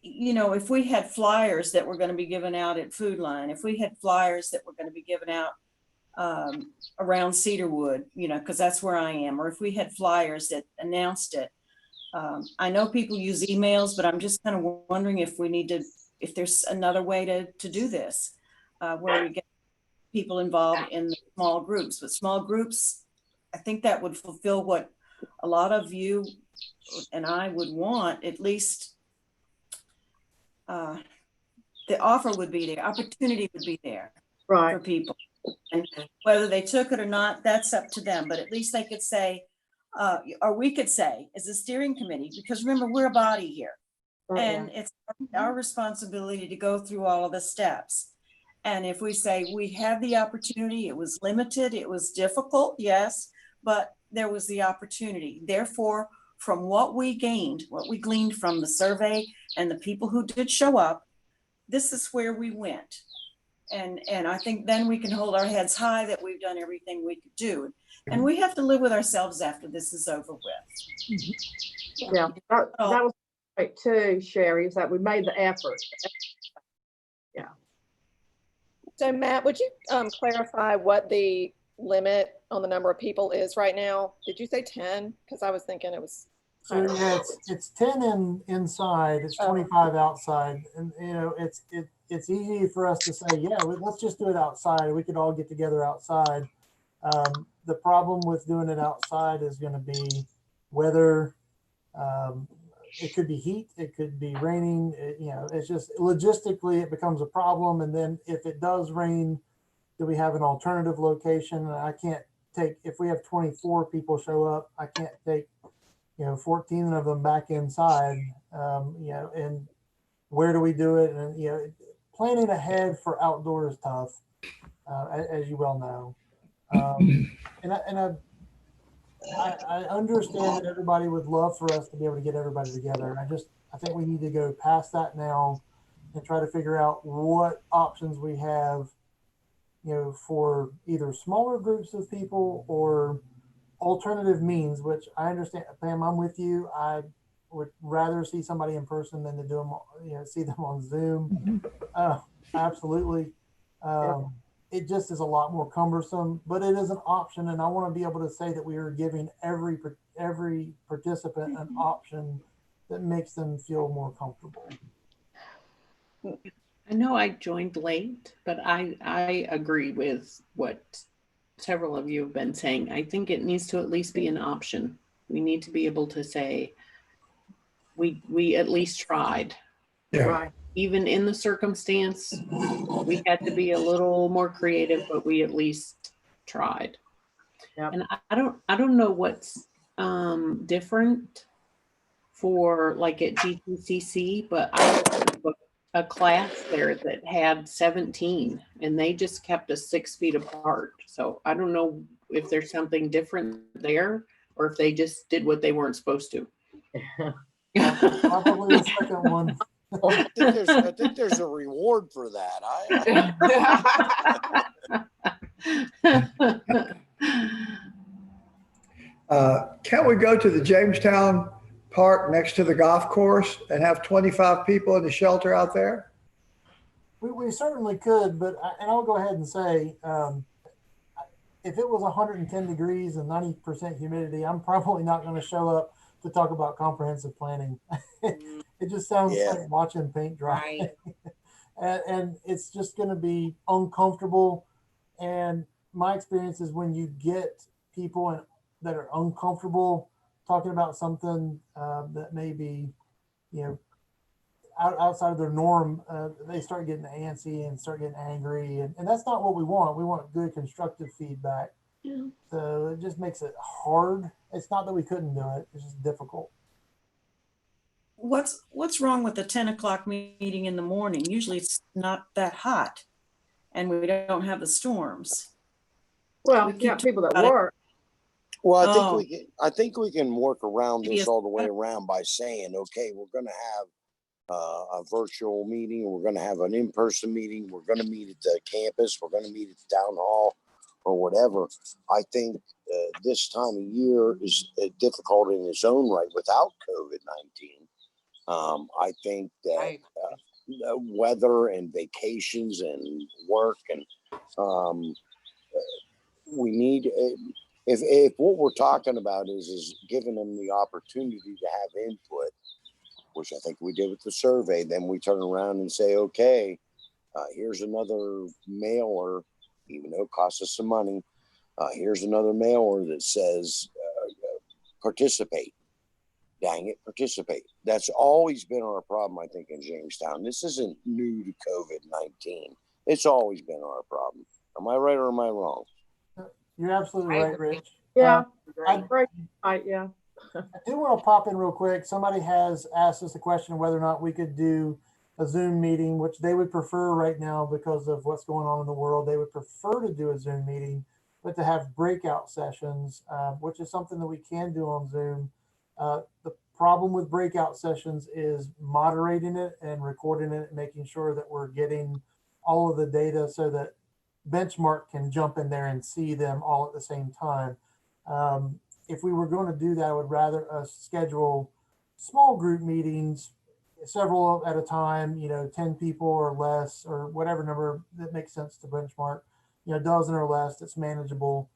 You know, if we had flyers that were going to be given out at Food Line, if we had flyers that were going to be given out around Cedarwood, you know, because that's where I am, or if we had flyers that announced it. I know people use emails, but I'm just kind of wondering if there's another way to do this, where we get people involved in the small groups. But small groups, I think that would fulfill what a lot of you and I would want. At least the offer would be there, opportunity would be there for people. And whether they took it or not, that's up to them. But at least they could say, or we could say, as a steering committee, because remember, we're a body here. And it's our responsibility to go through all of the steps. And if we say we had the opportunity, it was limited, it was difficult, yes, but there was the opportunity. Therefore, from what we gleaned from the survey and the people who did show up, this is where we went. And I think then we can hold our heads high that we've done everything we could do. And we have to live with ourselves after this is over with. Yeah, that was right too, Sherry, is that we made the effort. Yeah. So Matt, would you clarify what the limit on the number of people is right now? Did you say 10? Because I was thinking it was So yeah, it's 10 inside, it's 25 outside, and you know it's easy for us to say, yeah, let's just do it outside. We could all get together outside. The problem with doing it outside is going to be weather. It could be heat, it could be raining. You know, it's just logistically it becomes a problem. And then if it does rain, do we have an alternative location? I can't take, if we have 24 people show up, I can't take 14 of them back inside, and where do we do it? And, planning ahead for outdoor is tough, as you well know. I understand that everybody would love for us to be able to get everybody together. I think we need to go past that now and try to figure out what options we have, for either smaller groups of people or alternative means, which I understand. Pam, I'm with you. I would rather see somebody in person than to do them, see them on Zoom. Absolutely. It just is a lot more cumbersome, but it is an option. And I want to be able to say that we are giving every participant an option that makes them feel more comfortable. I know I joined late, but I agree with what several of you have been saying. I think it needs to at least be an option. We need to be able to say, we at least tried. Yeah. Right. Even in the circumstance, we had to be a little more creative, but we at least tried. Yep. And I don't know what's different for like at GTCC, but I took a class there that had 17 and they just kept us 6 feet apart. So I don't know if there's something different there or if they just did what they weren't supposed to. Probably the second one. I think there's a reward for that. Can't we go to the Jamestown Park next to the golf course and have 25 people in the shelter out there? We certainly could, but I'll go ahead and say, if it was 110 degrees and 90% humidity, I'm probably not going to show up to talk about comprehensive planning. It just sounds like watching paint dry. Right. and it's just going to be uncomfortable. And my experience is when you get people that are uncomfortable talking about something that may be, outside of their norm, they start getting antsy and start getting angry. And that's not what we want. We want good, constructive feedback. Yeah. So it just makes it hard. It's not that we couldn't do it. It's just difficult. What's wrong with the 10 o'clock meeting in the morning? Usually it's not that hot and we don't have the storms. Well, We you keep got people that talking about it. work. Well, I think we can work around Maybe this it's all the way around by saying, okay, we're going to have a virtual meeting, we're going to have an in-person meeting, we're going to meet at the campus, we're going to meet at the town hall or whatever. I think this time of year is difficult in its own right without COVID-19. I think that weather and vacations and work and we need, if what we're talking about is giving them the opportunity to have input, which I think we did with the survey, then we turn around and say, okay, here's another mailer, even though it costs us some money. Here's another mailer that says, participate. Dang it, participate. That's always been our problem, I think, in Jamestown. This isn't new to COVID-19. It's always been our problem. Am I right or am I wrong? You're absolutely right, Rich. Yeah. I Right. Yeah. do want to pop in real quick. Somebody has asked us a question whether or not we could do a Zoom meeting, which they would prefer right now because of what's going on in the world. They would prefer to do a Zoom meeting, but to have breakout sessions, which is something that we can do on Zoom. The problem with breakout sessions is moderating it and recording it, and making sure that we're getting all of the data so that Benchmark can jump in there and see them all at the same time. If we were going to do that, I would rather us schedule small group meetings, several at a time, 10 people or less, or whatever number that makes sense to Benchmark, a dozen or less that's manageable,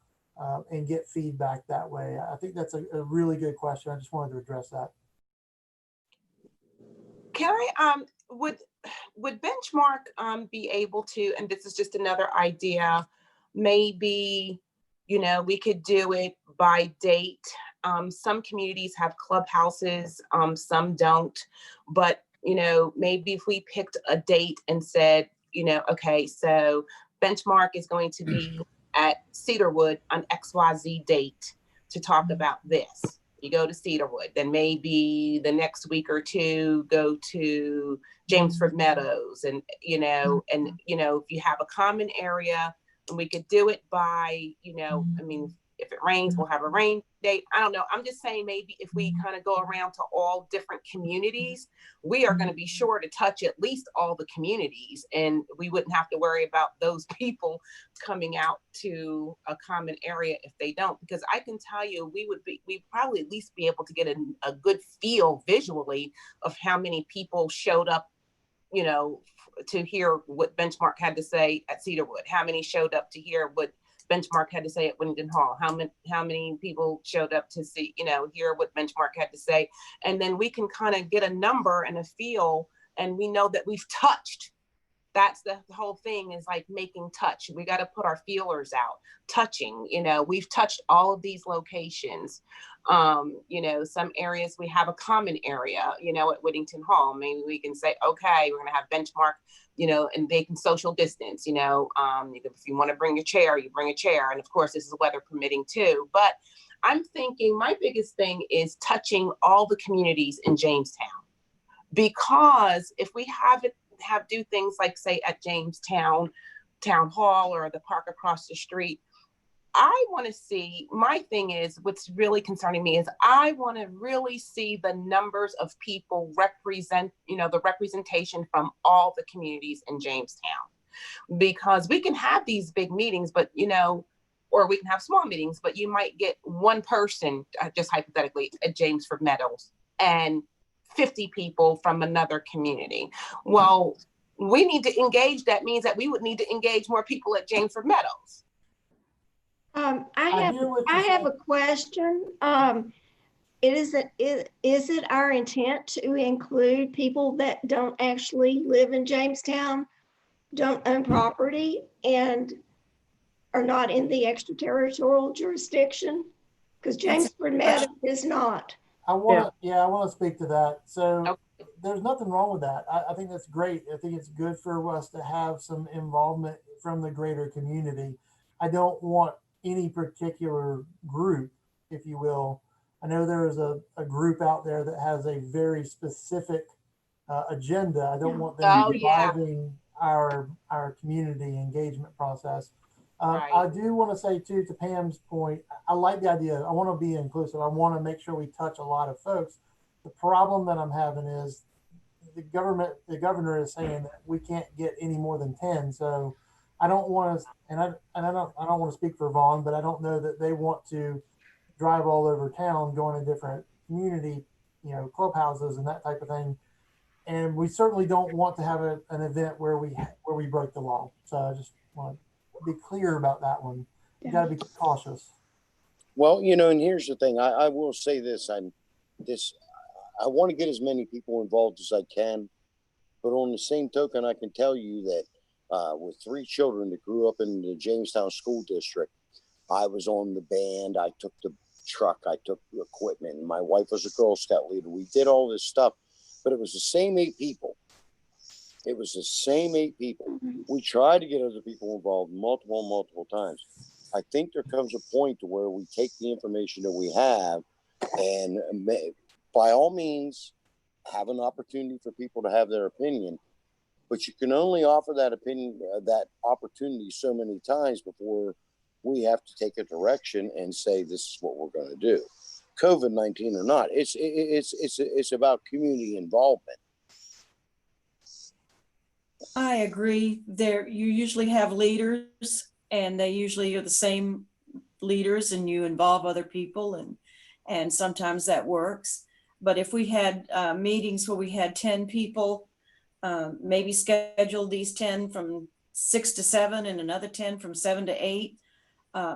and get feedback that way. I think that's a really good question. I just wanted to address that. Can I, would Benchmark be able to, and this is just another idea, maybe, we could do it by date. Some communities have clubhouses, some don't, but, maybe if we picked a date and said, okay, so Benchmark is going to be at Cedarwood on XYZ date to talk about this. You go to Cedarwood, then maybe the next week or two go to Jamesford Meadows, and if you have a common area, and we could do it by, if it rains, we'll have a rain date. I don't know. I'm just saying, maybe if we kind of go around to all different communities, we are going to be sure to touch at least all the communities, and we wouldn't have to worry about those people coming out to a common area if they don't. Because I can tell you, we'd probably at least be able to get a good feel visually of how many people showed up, to hear what Benchmark had to say at Cedarwood, how many showed up to hear what Benchmark had to say at Winnington Hall, how many people showed up to see, hear what Benchmark had to say. And then we can kind of get a number and a feel, and we know that we've touched That's the whole thing, is like making touch. We got to put our feelers out, touching, we've touched all of these locations. Some areas we have a common area, at Whittington Hall. Maybe we can say, okay, we're going to have benchmark, and they can social distance, if you want to bring a chair, you bring a chair. And of course, this is weather permitting too. But I'm thinking my biggest thing is touching all the communities in Jamestown. Because if we do things like, say, at Jamestown Town Hall or the park across the street, I want to see, my thing is, what's really concerning me is I want to really see the numbers of people represent, the representation from all the communities in Jamestown. Because we can have these big meetings, but, or we can have small meetings, but you might get one person, just hypothetically, at Jamesford Meadows, and 50 people from another community. Well, we need to engage. That means that we would need to engage more people at Jamesford Meadows. I have a question. Is it our intent to include people that don't actually live in Jamestown, don't own property, and are not in the extraterritorial jurisdiction? Because Jamesford Meadows is not. I want to speak to that. So there's nothing wrong with that. I think that's great. I think it's good for us to have some involvement from the greater community. I don't want any particular group, if you will. I know there is a group out there that has a very specific agenda. I don't want them driving our community engagement process. Right. I do want to say too, to Pam's point, I like the idea. I want to be inclusive. I want to make sure we touch a lot of folks. The problem that I'm having is the governor is saying that we can't get any more than 10. So I don't want to, and I don't want to speak for Vaughn, but I don't know that they want to drive all over town, going to different community, clubhouses and that type of thing. And we certainly don't want to have an event where we break the law. So I just want to be clear about that one. You got to be cautious. Well, and here's the thing. I will say this. I want to get as many people involved as I can, but on the same token, I can tell you that with 3 children that grew up in the Jamestown School District, I was on the band. I took the truck. I took the equipment. My wife was a Girl Scout leader. We did all this stuff, but it was the same 8 people. It was the same 8 people. We tried to get other people involved multiple times. I think there comes a point to where we take the information that we have and by all means have an opportunity for people to have their opinion, but you can only offer that opinion, that opportunity so many times before we have to take a direction and say, this is what we're going to do. COVID-19 or not, it's about community involvement. I agree. You usually have leaders, and they usually are the same leaders, and you involve other people, and sometimes that works. But if we had meetings where we had 10 people, maybe schedule these 10 from 6 to 7 and another 10 from 7 to 8,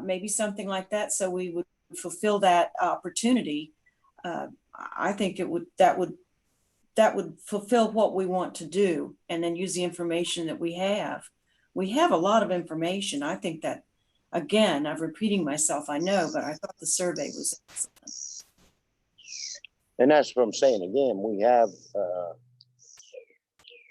maybe something like that, so we would fulfill that opportunity. I think that would fulfill what we want to do, and then use the information that we have. We have a lot of information. I think that, again, I'm repeating myself, I know, but I thought the survey was excellent. And that's what I'm saying. Again, we have,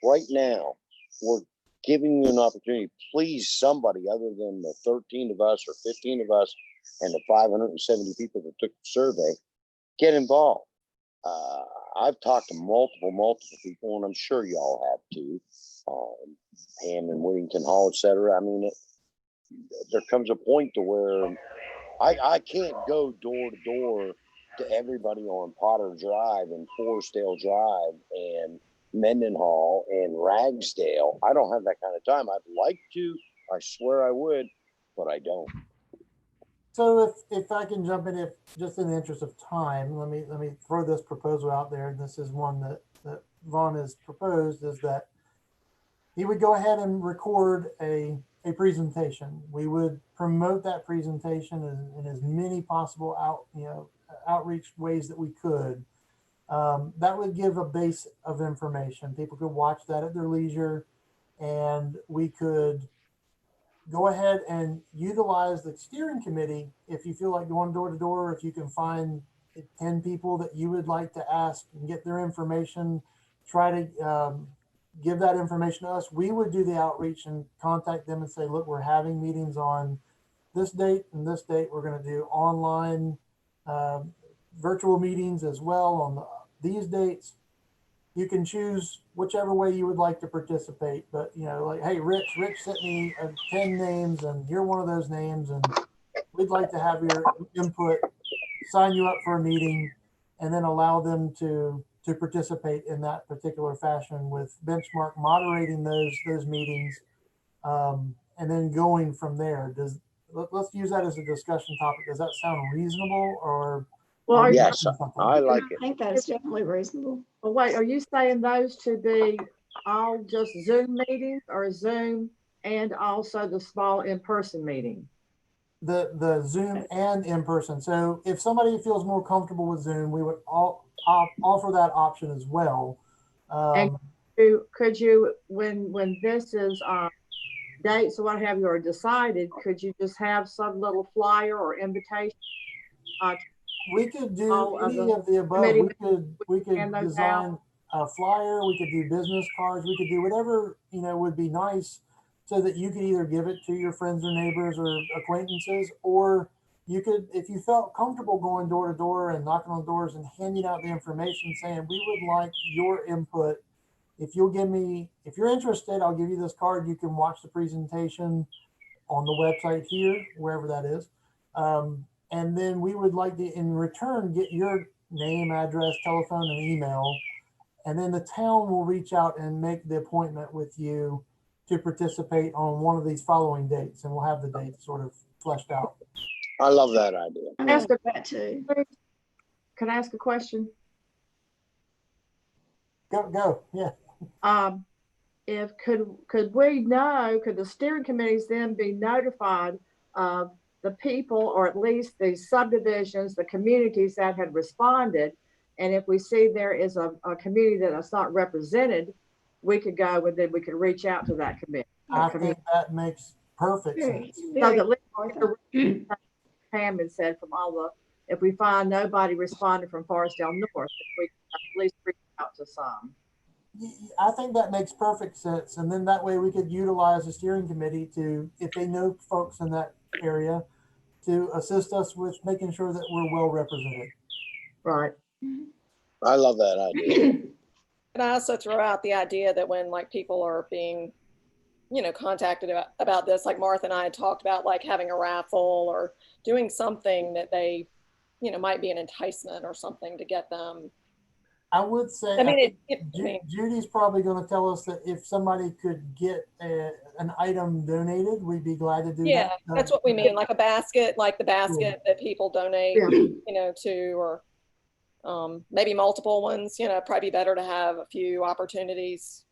right now, we're giving you an opportunity. Please, somebody other than the 13 of us or 15 of us and the 570 people that took the survey, get involved. I've talked to multiple people, and I'm sure y'all have too. Pam and Whittington Hall, etc. I mean, there comes a point to where I can't go door to door to everybody on Potter Drive and Forestdale Drive and Mendenhall and Ragsdale. I don't have that kind of time. I'd like to. I swear I would, but I don't. So if I can jump in, if just in the interest of time, let me throw this proposal out there. And this is one that Vaughn has proposed, is that he would go ahead and record a presentation. We would promote that presentation in as many possible outreach ways that we could. That would give a base of information. People could watch that at their leisure. and we could go ahead and utilize the steering committee. If you feel like going door to door, if you can find 10 people that you would like to ask and get their information, try to give that information to us. We would do the outreach and contact them and say, look, we're having meetings on this date and this date. We're going to do online virtual meetings as well on these dates. You can choose whichever way you would like to participate, but like, hey, Rich sent me 10 names and you're one of those names, and we'd like to have your input, sign you up for a meeting, and then allow them to participate in that particular fashion, with Benchmark moderating those meetings, and then going from there. Let's use that as a discussion topic. Does that sound reasonable, or? Well, Yes, I like I it. think that's definitely reasonable. well, wait, are you saying those to be all just Zoom meetings, or Zoom and also the small in-person meeting? The Zoom and in person. So if somebody feels more comfortable with Zoom, we would offer that option as well. And could you, when this is dates or what have you are decided, could you just have some little flyer or invitation? We could do all of any of the above. committee We could hand those design a flyer. We could do business cards. We could do whatever would be nice, so that you could either give it to your friends or neighbors or acquaintances, or you could, if you felt comfortable going door to door and knocking on doors and handing out the information, saying, we would like your input. If you're interested, I'll give you this card. You can watch the presentation on the website here, wherever that is. And then we would like to, in return, get your name, address, telephone, and email. And then the town will reach out and make the appointment with you to participate on one of these following dates. And we'll have the dates sort of fleshed out. I love that idea. I like that too. Can I ask a question? Go. Yeah. If could the steering committees then be notified of the people, or at least the subdivisions, the communities that had responded? And if we see there is a community that is not represented, we could go and then we could reach out to that committee. I think that makes perfect sense. So that Pam had said from all the, if we find nobody responded from Forestdale North, we can at least reach out to some. I think that makes perfect sense. And then that way we could utilize the steering committee to, if they know folks in that area, to assist us with making sure that we're well represented. Right. I love that idea. And I also throw out the idea that when like people are being, contacted about this, like Martha and I had talked about, like having a raffle or doing something that they, might be an enticement or something to get them. I would say, I mean, Judy's probably going to tell us that if somebody could get an item donated, we'd be glad to do that. Yeah, that's what we mean, like a basket, like the basket that people donate, to, or maybe multiple ones, probably be better to have a few opportunities.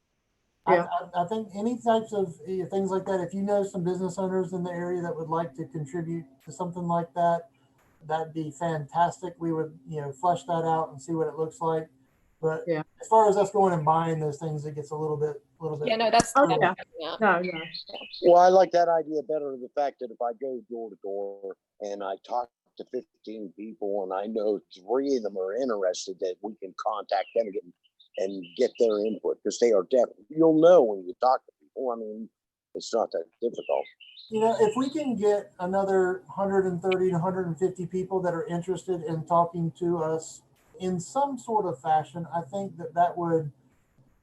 I think any types of things like that, if you know some business owners in the area that would like to contribute to something like that, that'd be fantastic. We would, flesh that out and see what it looks like. But as far as us going and buying those things, it gets a little bit. Yeah, no, that's. No. Well, I like that idea better. The fact that if I go door to door and I talk to 15 people and I know 3 of them are interested, that we can contact them and get their input, because they are definitely, you'll know when you talk to people. I mean, it's not that difficult. If we can get another 130 to 150 people that are interested in talking to us in some sort of fashion, I think that would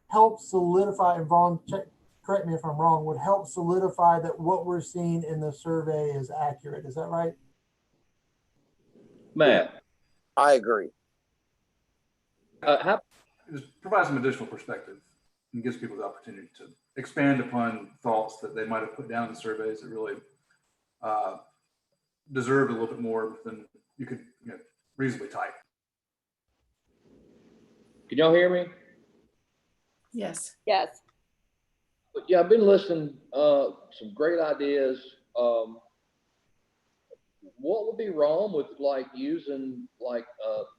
help solidify, and Vaughn, correct me if I'm wrong, would help solidify that what we're seeing in the survey is accurate. Is that right? Matt. I agree. Just provide some additional perspective and gives people the opportunity to expand upon thoughts that they might have put down in the surveys that really deserved a little bit more than you could reasonably type. Can y'all hear me? Yes. Yes. But yeah, I've been listening, some great ideas. What would be wrong with like using like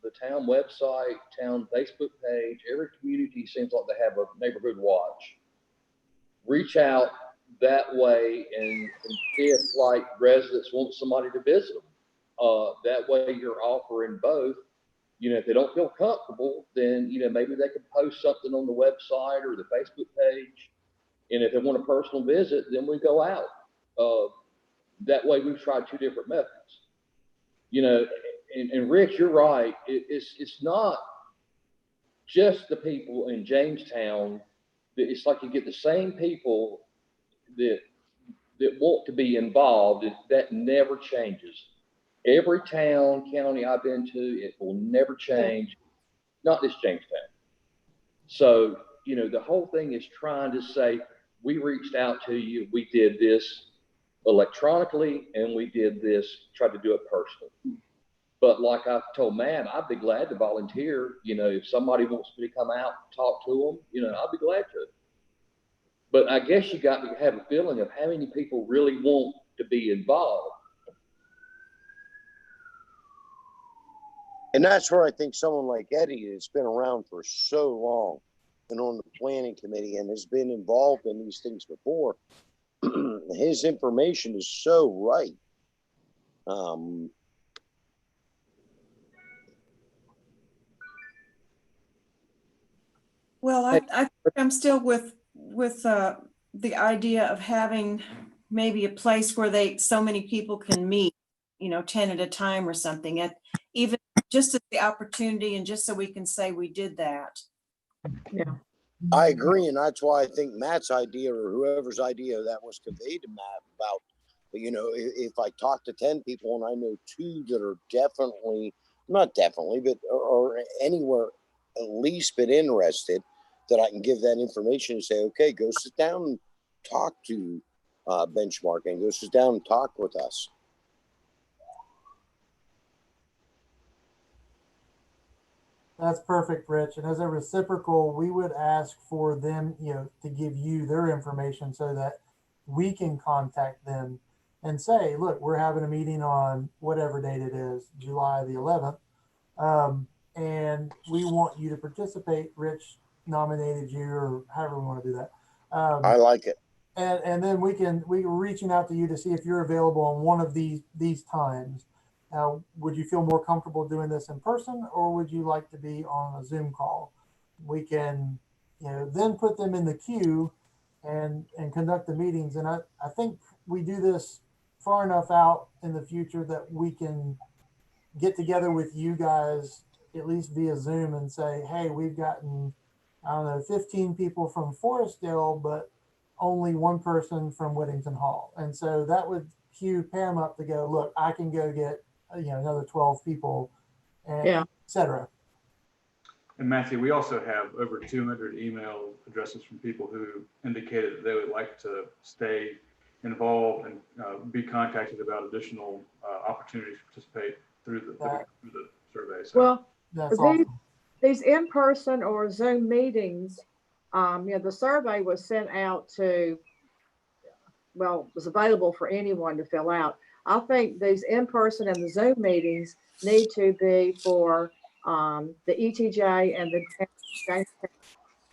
the town website, town Facebook page? Every community seems like they have a neighborhood watch. reach out that way and see if like residents want somebody to visit them. That way you're offering both. You know, if they don't feel comfortable, then, you know, maybe they can post something on the website or the Facebook page. And if they want a personal visit, then we go out. That way we've tried two different methods. You know, and Rich, you're right. It's not just the people in Jamestown. It's like you get the same people that want to be involved. That never changes. Every town, county I've been to, it will never change. Not this Jamestown. So, you know, the whole thing is trying to say, we reached out to you, we did this electronically, and we did this, tried to do it personally. But like I've told Matt, I'd be glad to volunteer. You know, if somebody wants me to come out and talk to them, you know, I'll be glad to. But I guess you got to have a feeling of how many people really want to be involved. And that's where I think someone like Eddie has been around for so long and on the planning committee and has been involved in these things before. His information is so right. Well, I think I'm still with the idea of having maybe a place where so many people can meet, you know, 10 at a time or something, at even just as the opportunity and just so we can say we did that. Yeah. I agree, and that's why I think Matt's idea or whoever's idea that was conveyed to Matt about, you know, if I talk to 10 people and I know 2 that are definitely, not definitely, but or anywhere at least been interested, that I can give that information and say, okay, go sit down and talk to Benchmark and go sit down and talk with us. That's perfect, Rich. And as a reciprocal, we would ask for them, you know, to give you their information so that we can contact them and say, look, we're having a meeting on whatever date it is, July the 11th. And we want you to participate. Rich nominated you, or however we want to do that. I like it. And then we're reaching out to you to see if you're available on one of these times. Now, would you feel more comfortable doing this in person, or would you like to be on a Zoom call? We can, you know, then put them in the queue and conduct the meetings. And I think we do this far enough out in the future that we can get together with you guys, at least via Zoom, and say, hey, we've gotten, I don't know, 15 people from Forestdale, but only 1 person from Whittington Hall. And so that would cue Pam up to go, look, I can go get, you know, another 12 people, and Yeah. et cetera. And Matthew, we also have over 200 email addresses from people who indicated that they would like to stay involved and be contacted about additional opportunities to participate through the survey. So. Well, That's awesome. These in-person or Zoom meetings, you know, the survey was sent out to, well, was available for anyone to fill out. I think these in-person and the Zoom meetings need to be for the ETJ and the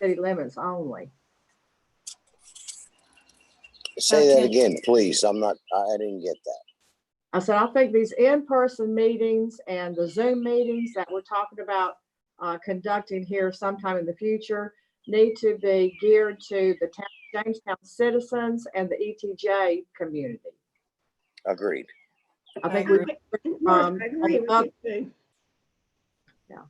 city limits only. Say that again, please. I didn't get that. I said, I think these in-person meetings and the Zoom meetings that we're talking about conducting here sometime in the future need to be geared to the Jamestown citizens and the ETJ community. Agreed. I think I we agree with you too. Yeah.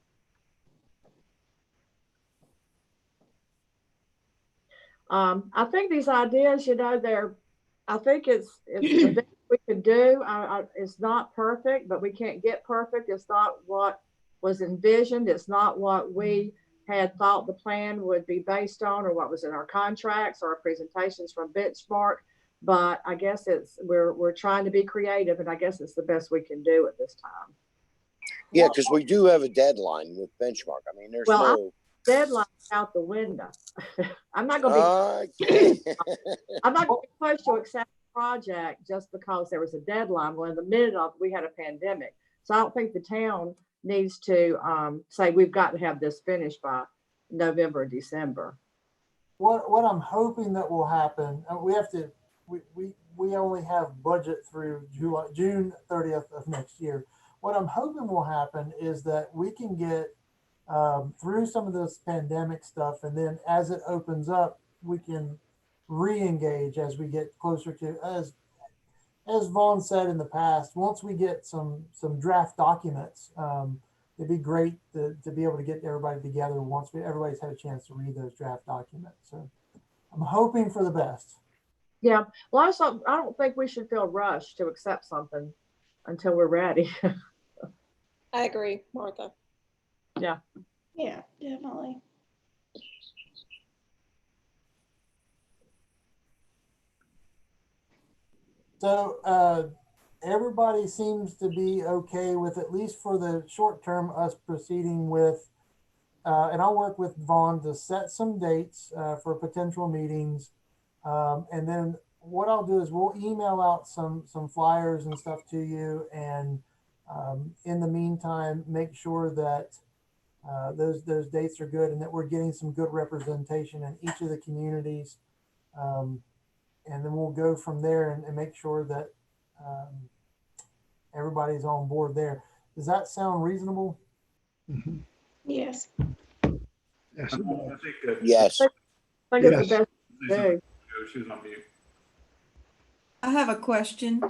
I think these ideas, you know, I think it's the best we can do. It's not perfect, but we can't get perfect. It's not what was envisioned. It's not what we had thought the plan would be based on, or what was in our contracts or our presentations from Benchmark. But I guess we're trying to be creative, and I guess it's the best we can do at this time. Yeah, because we do have a deadline with Benchmark. I mean, there's Deadline out the window. I'm not going to be. I'm not going to be pushed to accept a project just because there was a deadline. Well, in the middle of we had a pandemic, so I don't think the town needs to say we've got to have this finished by November or December. what I'm hoping that will happen, we only have budget through June 30th of next year. What I'm hoping will happen is that we can get through some of this pandemic stuff, and then as it opens up, we can re-engage as we get closer to, as Vaughn said in the past, once we get some draft documents, it'd be great to be able to get everybody together once everybody's had a chance to read those draft documents. So I'm hoping for the best. Yeah. Well, I don't think we should feel rushed to accept something until we're ready. I agree, Martha. Yeah. Yeah, definitely. So everybody seems to be okay with, at least for the short term, us proceeding with, and I'll work with Vaughn to set some dates for potential meetings. And then what I'll do is we'll email out some flyers and stuff to you. And in the meantime, make sure that those dates are good and that we're getting some good representation in each of the communities. And then we'll go from there and make sure that everybody's on board there. Does that sound reasonable? Yes. Yes. I think that. Yes. I think it's the best thing. She was on mute. I have a question.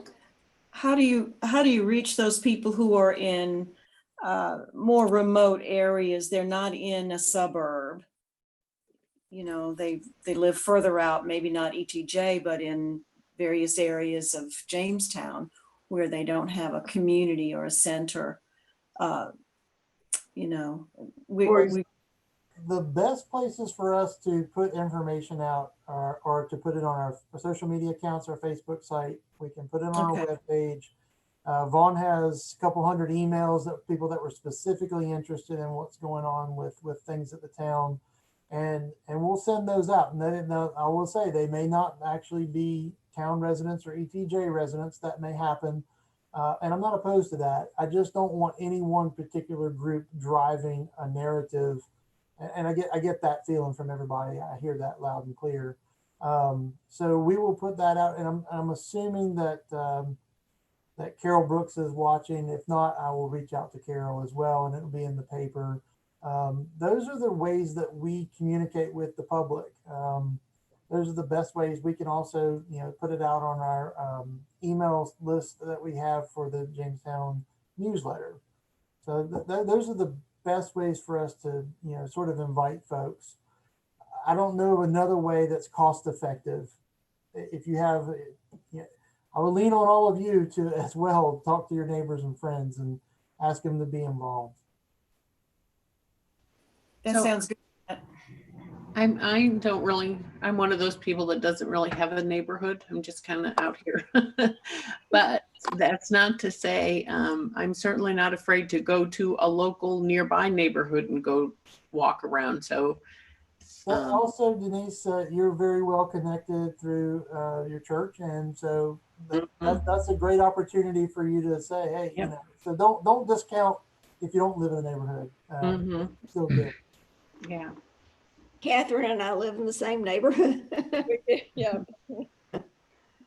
How do you reach those people who are in more remote areas? They're not in a suburb. You know, they live further out, maybe not ETJ, but in various areas of Jamestown where they don't have a community or a center. You know, the best places for us to put information out are to put it on our social media accounts, our Facebook site. We can put it on our webpage. Vaughn has a couple hundred emails that people that were specifically interested in what's going on with things at the town. And we'll send those out. And I will say they may not actually be town residents or ETJ residents. That may happen. And I'm not opposed to that. I just don't want any one particular group driving a narrative. And I get that feeling from everybody. I hear that loud and clear. So we will put that out. And I'm assuming that that Carol Brooks is watching. If not, I will reach out to Carol as well, and it'll be in the paper. Those are the ways that we communicate with the public. Those are the best ways. We can also, put it out on our email list that we have for the Jamestown newsletter. So those are the best ways for us to, sort of invite folks. I don't know of another way that's cost effective. If you have, I would lean on all of you to as well talk to your neighbors and friends and ask them to be involved. That sounds good. I'm one of those people that doesn't really have a neighborhood. I'm just kind of out here. But that's not to say I'm certainly not afraid to go to a local nearby neighborhood and go walk around. So also, Denise, you're very well connected through your church, and so that's a great opportunity for you to say, hey, so don't discount if you don't live in a neighborhood. Still good. Yeah. Catherine and I live in the same neighborhood. Yeah.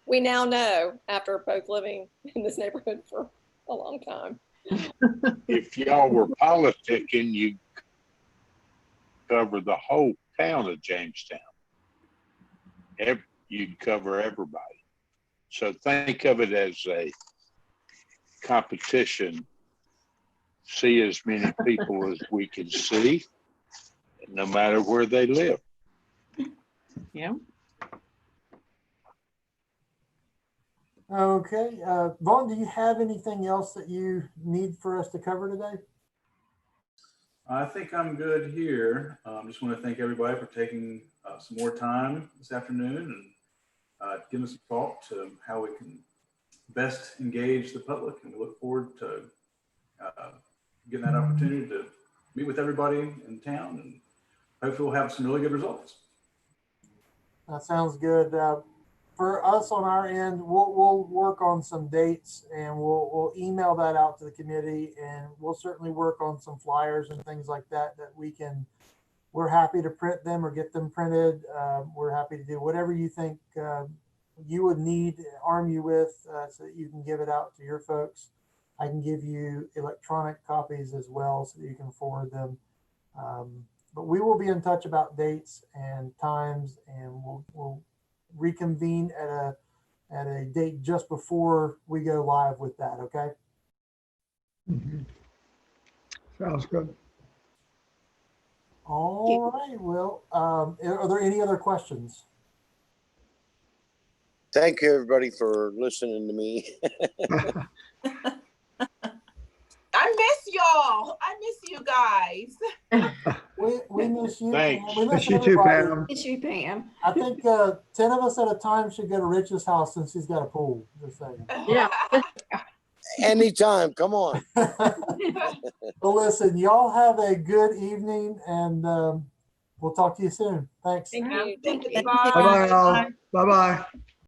We now know, after both living in this neighborhood for a long time. If y'all were politicking, you'd cover the whole town of Jamestown. You'd cover everybody. So think of it as a competition. See as many people as we can see, no matter where they live. Yeah. Okay. Vaughn, do you have anything else that you need for us to cover today? I think I'm good here. Just want to thank everybody for taking some more time this afternoon and giving us a thought to how we can best engage the public. And we look forward to getting that opportunity to meet with everybody in town, and hopefully we'll have some really good results. That sounds good. For us on our end, we'll work on some dates and we'll email that out to the committee, and we'll certainly work on some flyers and things like that we can we're happy to print them or get them printed. We're happy to do whatever you think you would need, arm you with, so that you can give it out to your folks. I can give you electronic copies as well so that you can forward them. But we will be in touch about dates and times, and we'll reconvene at a date just before we go live with that. Okay. Sounds good. All right. Well, are there any other questions? Thank you, everybody, for listening to me. I miss y'all. I miss you guys. We miss you. Thanks. Pam. We Miss miss you too, everybody. Pam. Miss you, Pam. I think 10 of us at a time should go to Rich's house since he's got a pool. Just saying. Yeah. Anytime, come on. Well, listen, y'all have a good evening, and we'll talk to you soon. Thanks. Thank you. Thank you. Thank you. Bye-bye, all. Bye-bye.